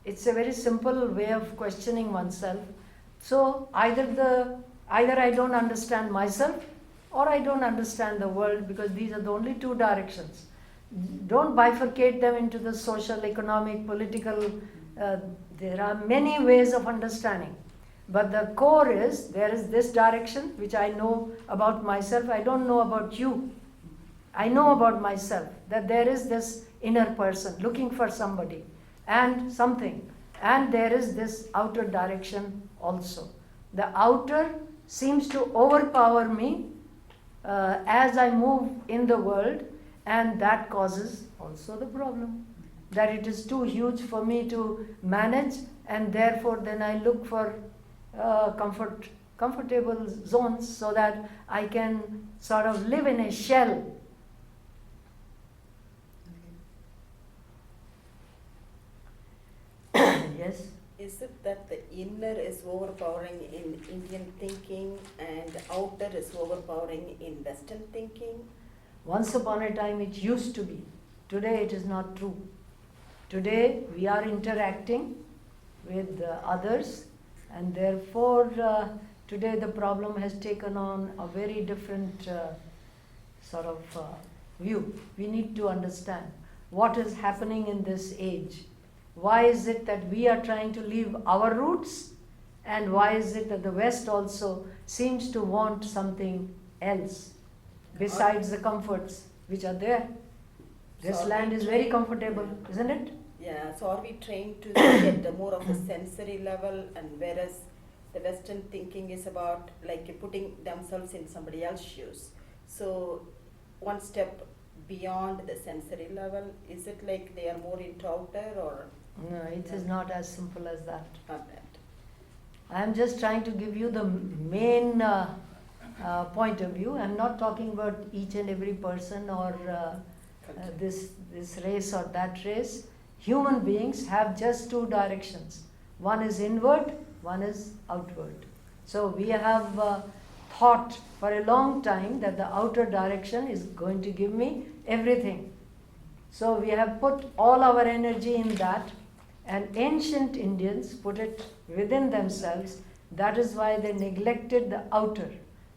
S1: It's a very simple way of questioning oneself. So either I don't understand myself or I don't understand the world, because these are the only two directions. Don't bifurcate them into the social, economic, political. There are many ways of understanding. But the core is, there is this direction which I know about myself, I don't know about you. I know about myself that there is this inner person looking for somebody and something, and there is this outer direction also. The outer seems to overpower me as I move in the world, and that causes also the problem. That it is too huge for me to manage, and therefore then I look for comfortable zones so that I can sort of live in a shell. Yes?
S9: Is it that the inner is overpowering in Indian thinking and the outer is overpowering in Western thinking?
S1: Once upon a time it used to be. Today it is not true. Today we are interacting with others, and therefore today the problem has taken on a very different sort of view. We need to understand what is happening in this age. Why is it that we are trying to leave our roots, and why is it that the West also seems to want something else besides the comforts which are there? This
S9: So
S1: land is very comfortable, isn't it?
S9: Yeah, so are we trained to get the more of a sensory level, and whereas the Western thinking is about like putting themselves in somebody else's shoes. So one step beyond the sensory level, is it like they are more into outer or
S1: No, it is not as simple as that.
S9: not that?
S1: I am just trying to give you the main point of view. I am not talking about each and every person or this race or that race. Human beings have just two directions. One is inward, one is outward. So we have thought for a long time that the outer direction is going to give me everything. So we have put all our energy in that, and ancient Indians put it within themselves. That is why they neglected the outer.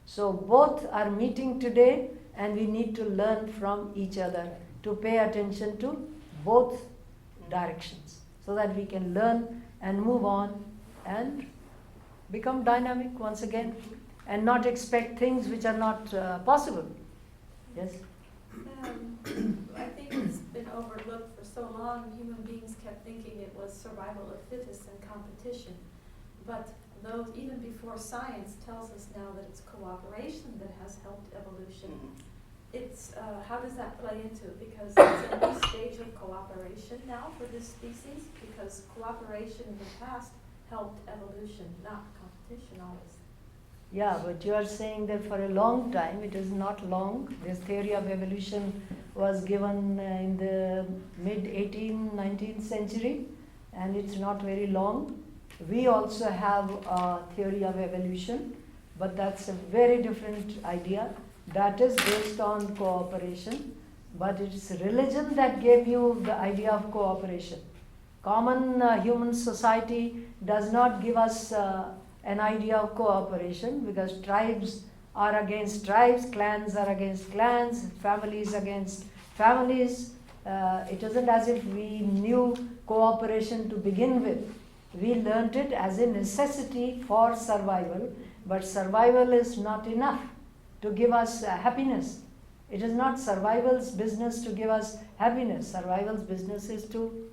S1: So both are meeting today, and we need to learn from each other to pay attention to both directions so that we can learn and move on and become dynamic once again and not expect things which are not possible. Yes?
S10: I think it's been overlooked for so long. Human beings kept thinking it was survival of fittest and competition. But those, even before science tells us now that it's cooperation that has helped evolution. It's, how does that play into it? Because it's a new stage of cooperation now for this species, because cooperation in the past helped evolution, not competition always.
S1: Yeah, but you are saying that for a long time, it is not long. This theory of evolution was given in the mid-18th, 19th century, and it's not very long. We also have a theory of evolution, but that's a very different idea. That is based on cooperation, but it's religion that gave you the idea of cooperation. Common human society does not give us an idea of cooperation, because tribes are against tribes, clans are against clans, families against families. It isn't as if we knew cooperation to begin with. We learnt it as a necessity for survival, but survival is not enough to give us happiness. It is not survival's business to give us happiness. Survival's business is to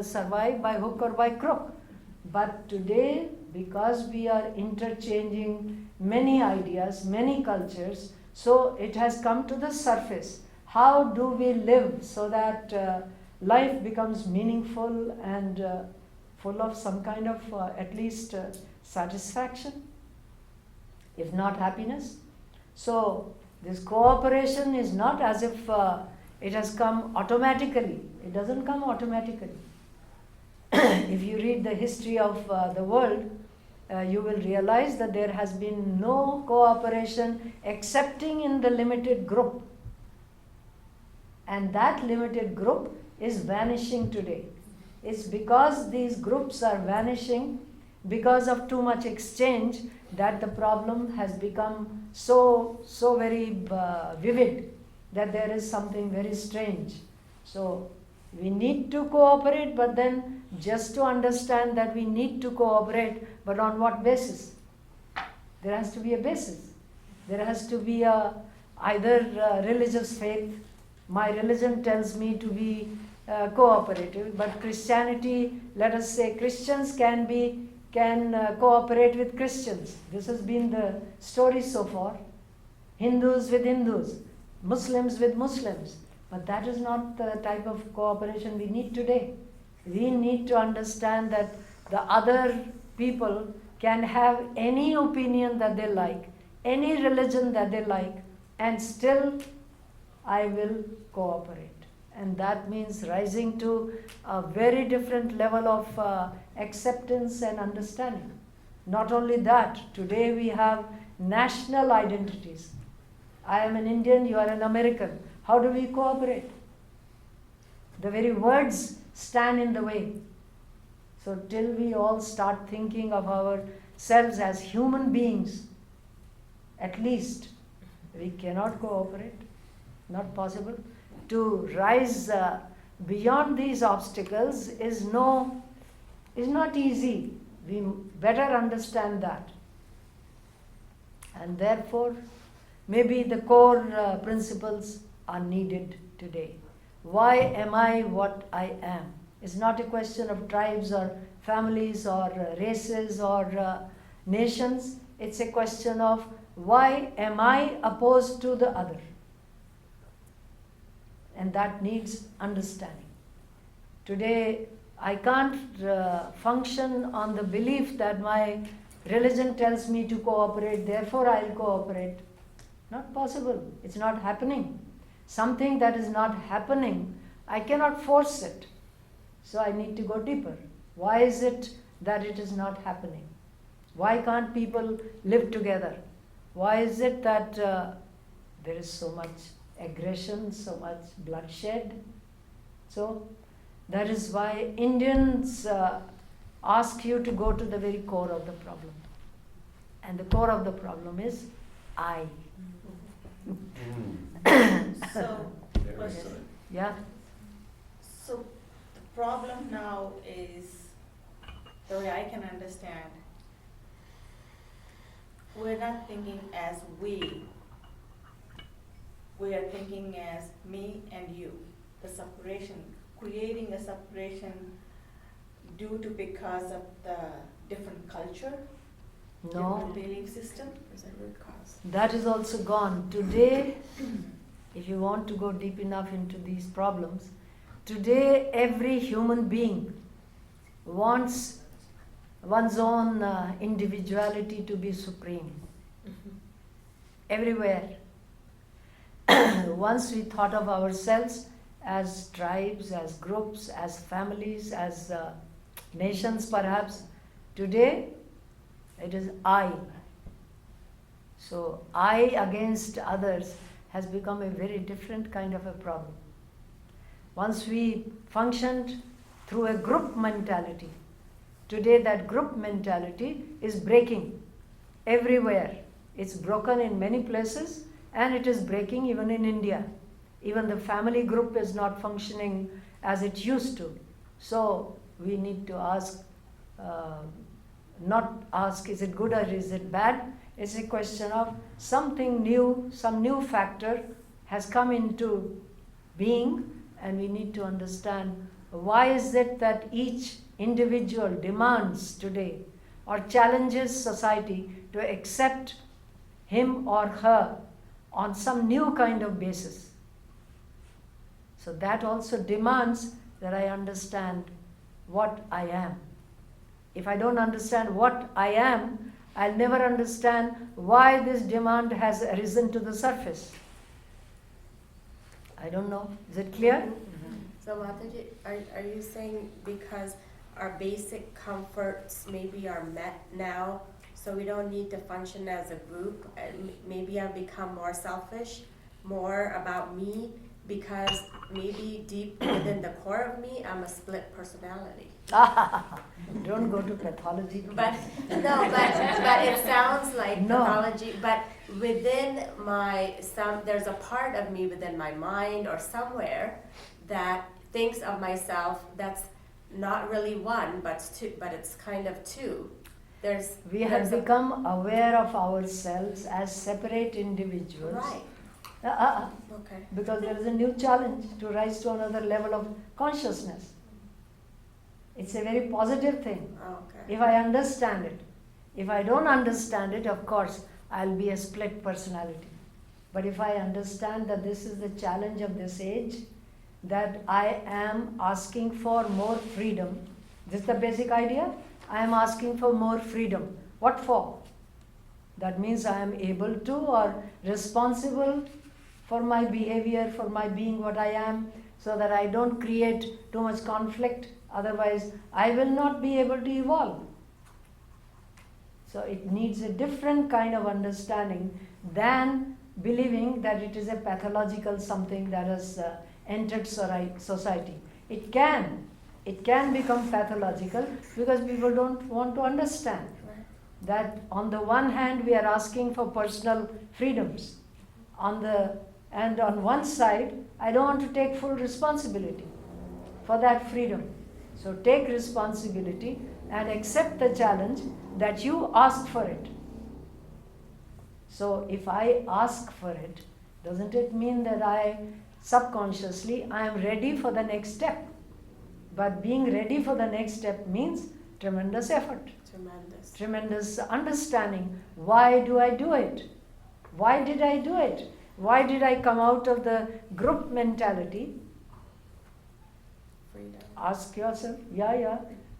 S1: survive by hook or by crook. But today, because we are interchanging many ideas, many cultures, so it has come to the surface. How do we live so that life becomes meaningful and full of some kind of at least satisfaction, if not happiness? So this cooperation is not as if it has come automatically. It doesn't come automatically. If you read the history of the world, you will realize that there has been no cooperation excepting in the limited group. And that limited group is vanishing today. It's because these groups are vanishing because of too much exchange that the problem has become so very vivid that there is something very strange. So we need to cooperate, but then just to understand that we need to cooperate, but on what basis? There has to be a basis. There has to be a either religious faith. My religion tells me to be cooperative, but Christianity, let us say Christians can cooperate with Christians. This has been the story so far. Hindus with Hindus, Muslims with Muslims. But that is not the type of cooperation we need today. We need to understand that the other people can have any opinion that they like, any religion that they like, and still I will cooperate. And that means rising to a very different level of acceptance and understanding. Not only that, today we have national identities. I am an Indian, you are an American. How do we cooperate? The very words stand in the way. So till we all start thinking of ourselves as human beings, at least, we cannot cooperate. Not possible. To rise beyond these obstacles is not easy. We better understand that. And therefore, maybe the core principles are needed today. Why am I what I am? It's not a question of tribes or families or races or nations. It's a question of why am I opposed to the other? And that needs understanding. Today, I can't function on the belief that my religion tells me to cooperate, therefore I'll cooperate. Not possible. It's not happening. Something that is not happening, I cannot force it. So I need to go deeper. Why is it that it is not happening? Why can't people live together? Why is it that there is so much aggression, so much bloodshed? So that is why Indians ask you to go to the very core of the problem. And the core of the problem is I.
S9: So,
S3: Excellent.
S1: Yeah?
S9: so the problem now is, the way I can understand, we're not thinking as we are thinking as me and you. The separation, creating a separation due to because of the different culture,
S1: No.
S9: different belief system, is a root cause.
S1: That is also gone. Today, if you want to go deep enough into these problems, today every human being wants one's own individuality to be supreme. Everywhere. Once we thought of ourselves as tribes, as groups, as families, as nations perhaps, today it is I. So I against others has become a very different kind of a problem. Once we functioned through a group mentality, today that group mentality is breaking everywhere. It's broken in many places and it is breaking even in India. Even the family group is not functioning as it used to. So we need to ask, not ask is it good or is it bad. It's a question of something new, some new factor has come into being, and we need to understand why is it that each individual demands today or challenges society to accept him or her on some new kind of basis. So that also demands that I understand what I am. If I don't understand what I am, I'll never understand why this demand has risen to the surface. I don't know. Is it clear?
S11: So Mataji, are you saying because our basic comforts maybe are met now, so we don't need to function as a group, and maybe I've become more selfish, more about me, because maybe deep within the core of me, I'm a split personality.
S1: Don't go to pathology.
S11: But but it sounds like
S1: No.
S11: pathology. But within there's a part of me within my mind or somewhere that thinks of myself that's not really one, but two. But it's kind of two.
S1: We have become aware of ourselves as separate individuals.
S11: Right. Okay.
S1: Because there is a new challenge to rise to another level of consciousness. It's a very positive thing.
S11: Okay.
S1: If I understand it. If I don't understand it, of course, I'll be a split personality. But if I understand that this is the challenge of this age, that I am asking for more freedom, this is the basic idea. I am asking for more freedom. What for? That means I am able to or responsible for my behavior, for my being what I am, so that I don't create too much conflict. Otherwise, I will not be able to evolve. So it needs a different kind of understanding than believing that it is a pathological something that has entered society. It can become pathological because people don't want to understand that on the one hand we are asking for personal freedoms, and on one side I don't want to take full responsibility for that freedom. So take responsibility and accept the challenge that you asked for it. So if I ask for it, doesn't it mean that I am ready for the next step? But being ready for the next step means tremendous effort. Tremendous understanding. Why do I do it? Why did I do it? Why did I come out of the group mentality?
S11: Freedom.
S1: Ask yourself,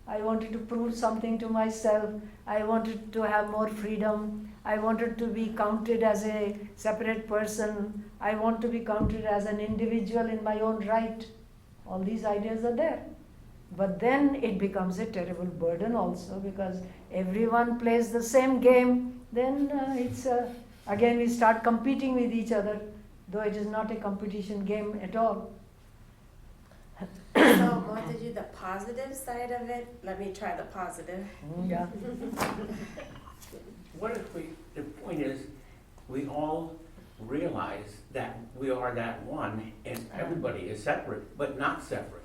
S1: I wanted to prove something to myself. I wanted to have more freedom. I wanted to be counted as a separate person. I want to be counted as an individual in my own right. All these ideas are there. But then it becomes a terrible burden also, because everyone plays the same game. Then again we start competing with each other, though it is not a competition game at all.
S11: So, Mataji, the positive side of it, let me try the positive.
S1: Yeah.
S3: What if the point is, we all realize that we are that one and everybody is separate, but not separate.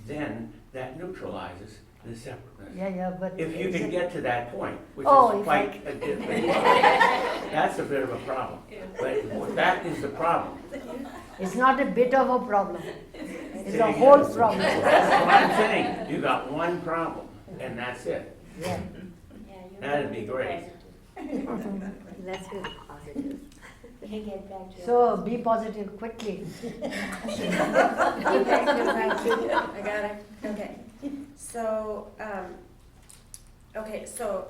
S3: Then that neutralizes the separateness.
S1: But
S3: if you can get to that point, which
S1: Oh,
S3: is quite a different, that's a bit of a problem. But that is the problem.
S1: it's not a bit of a problem. It's
S3: Say
S1: a
S3: again.
S1: whole problem.
S3: That's what I'm saying. You got one problem, and that's it.
S1: Yeah.
S3: That'd be great.
S5: Let's hear the positive.
S1: So be positive quickly.
S11: I got it. Okay. So,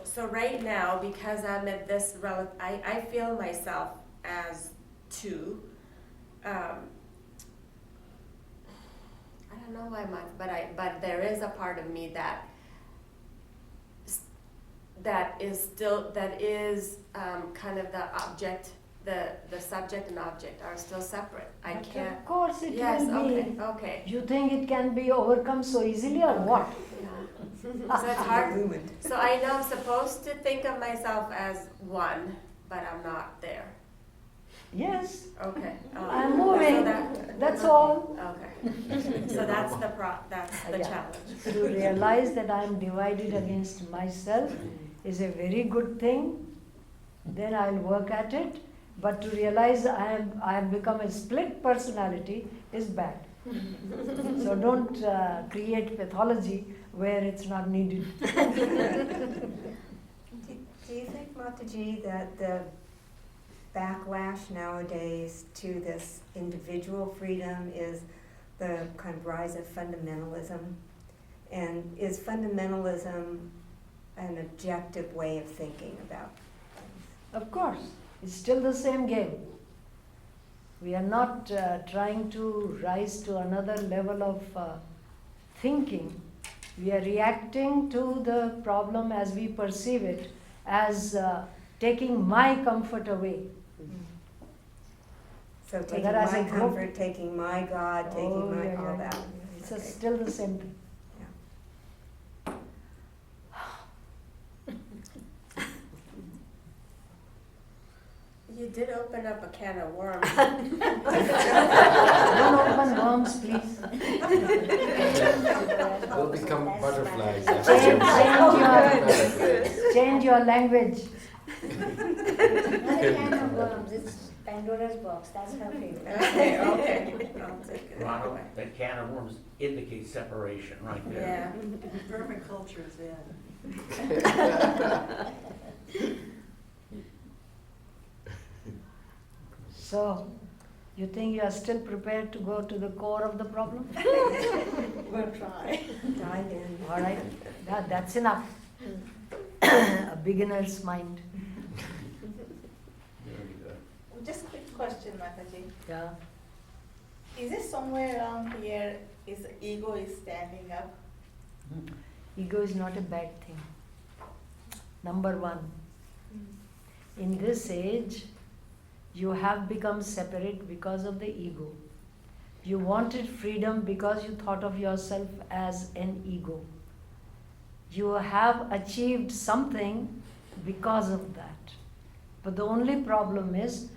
S11: so right now, because I'm at this I feel myself as two. I don't know why but there is a part of me that is kind of the object. The subject and object are still separate. I
S1: But
S11: can't.
S1: Of course it
S11: Yes.
S1: will be.
S11: Okay.
S1: You think it can be overcome so easily or what?
S11: Yeah. So it's hard. So I know I'm supposed to think of myself as one, but I'm not there.
S1: Yes,
S11: Okay.
S1: I'm moving. That's all.
S11: Okay. So that's the
S1: Yeah.
S11: challenge.
S1: To realize that I am divided against myself is a very good thing. Then I'll work at it. But to realize I have become a split personality is bad. So don't create pathology where it's not needed.
S6: Do you think, Mataji, that the backlash nowadays to this individual freedom is the kind of rise of fundamentalism? And is fundamentalism an objective way of thinking about things?
S1: Of course, it's still the same game. We are not trying to rise to another level of thinking. We are reacting to the problem as we perceive it, as taking my comfort away.
S6: So taking
S1: that as
S6: my
S1: a group-
S6: comfort, taking my God, taking my
S1: yeah,
S6: all
S1: yeah,
S6: that.
S1: yeah. It's still the same thing.
S11: You did open up a can of worms.
S1: Don't open worms, please.
S7: They'll become butterflies.
S1: Change your language.
S12: Not a can of worms, it's a Pandora's box, that's her favorite.
S9: Okay, okay. I'll take it that
S3: Ronald,
S9: way.
S3: that can of worms indicates separation right there.
S9: Yeah.
S2: Permaculture is in.
S1: So, you think you are still prepared to go to the core of the problem?
S12: We'll try.
S6: Dive in.
S1: All right, that's enough. A beginner's mind.
S3: Very good.
S12: Just a quick question, Mataji.
S1: Yeah.
S12: Is it somewhere around here is ego is standing up?
S1: Ego is not a bad thing. Number one, in this age, you have become separate because of the ego. You wanted freedom because you thought of yourself as an ego. You have achieved something because of that. But the only problem is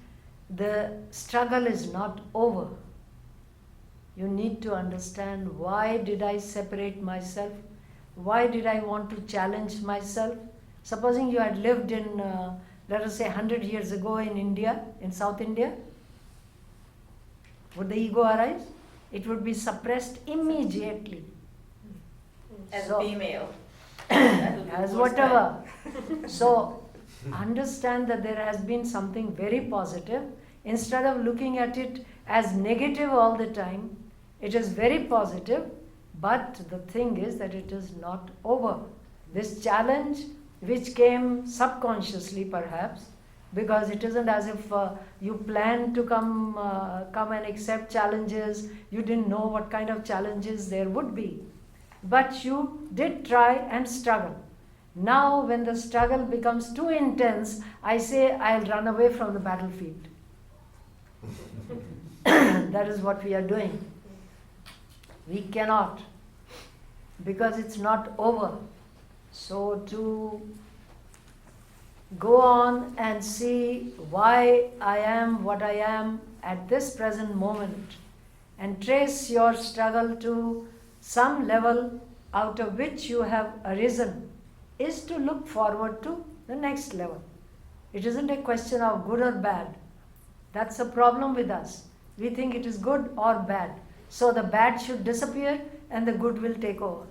S1: the struggle is not over. You need to understand, why did I separate myself? Why did I want to challenge myself? Supposing you had lived in, let us say 100 years ago in India, in South India, would the ego arise? It would be suppressed immediately.
S12: As
S1: So-
S12: a female.
S1: As whatever. So, understand that there has been something very positive. Instead of looking at it as negative all the time, it is very positive, but the thing is that it is not over. This challenge, which came subconsciously perhaps, because it isn't as if you planned to come and accept challenges, you didn't know what kind of challenges there would be. But you did try and struggle. Now when the struggle becomes too intense, I say I'll run away from the battlefield. That is what we are doing. We cannot, because it's not over. So to go on and see why I am what I am at this present moment, and trace your struggle to some level out of which you have arisen, is to look forward to the next level. It isn't a question of good or bad. That's a problem with us. We think it is good or bad. So the bad should disappear and the good will take over.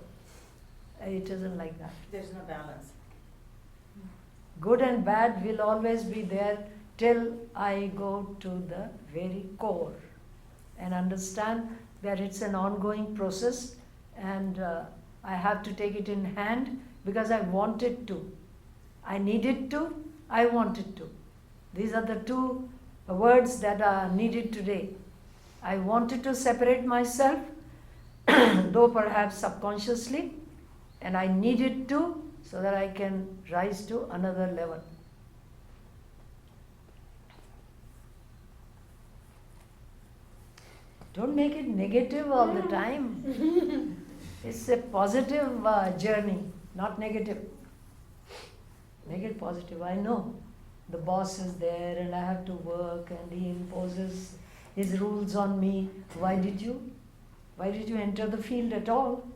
S1: It isn't like that.
S12: There's no balance.
S1: Good and bad will always be there till I go to the very core and understand that it's an ongoing process, and I have to take it in hand because I wanted to. I needed to, I wanted to. These are the two words that are needed today. I wanted to separate myself, though perhaps subconsciously, and I needed to so that I can rise to another level. Don't make it negative all the time. It's a positive journey, not negative. Make it positive. I know the boss is there and I have to work and he imposes his rules on me. Why did you enter the field at all?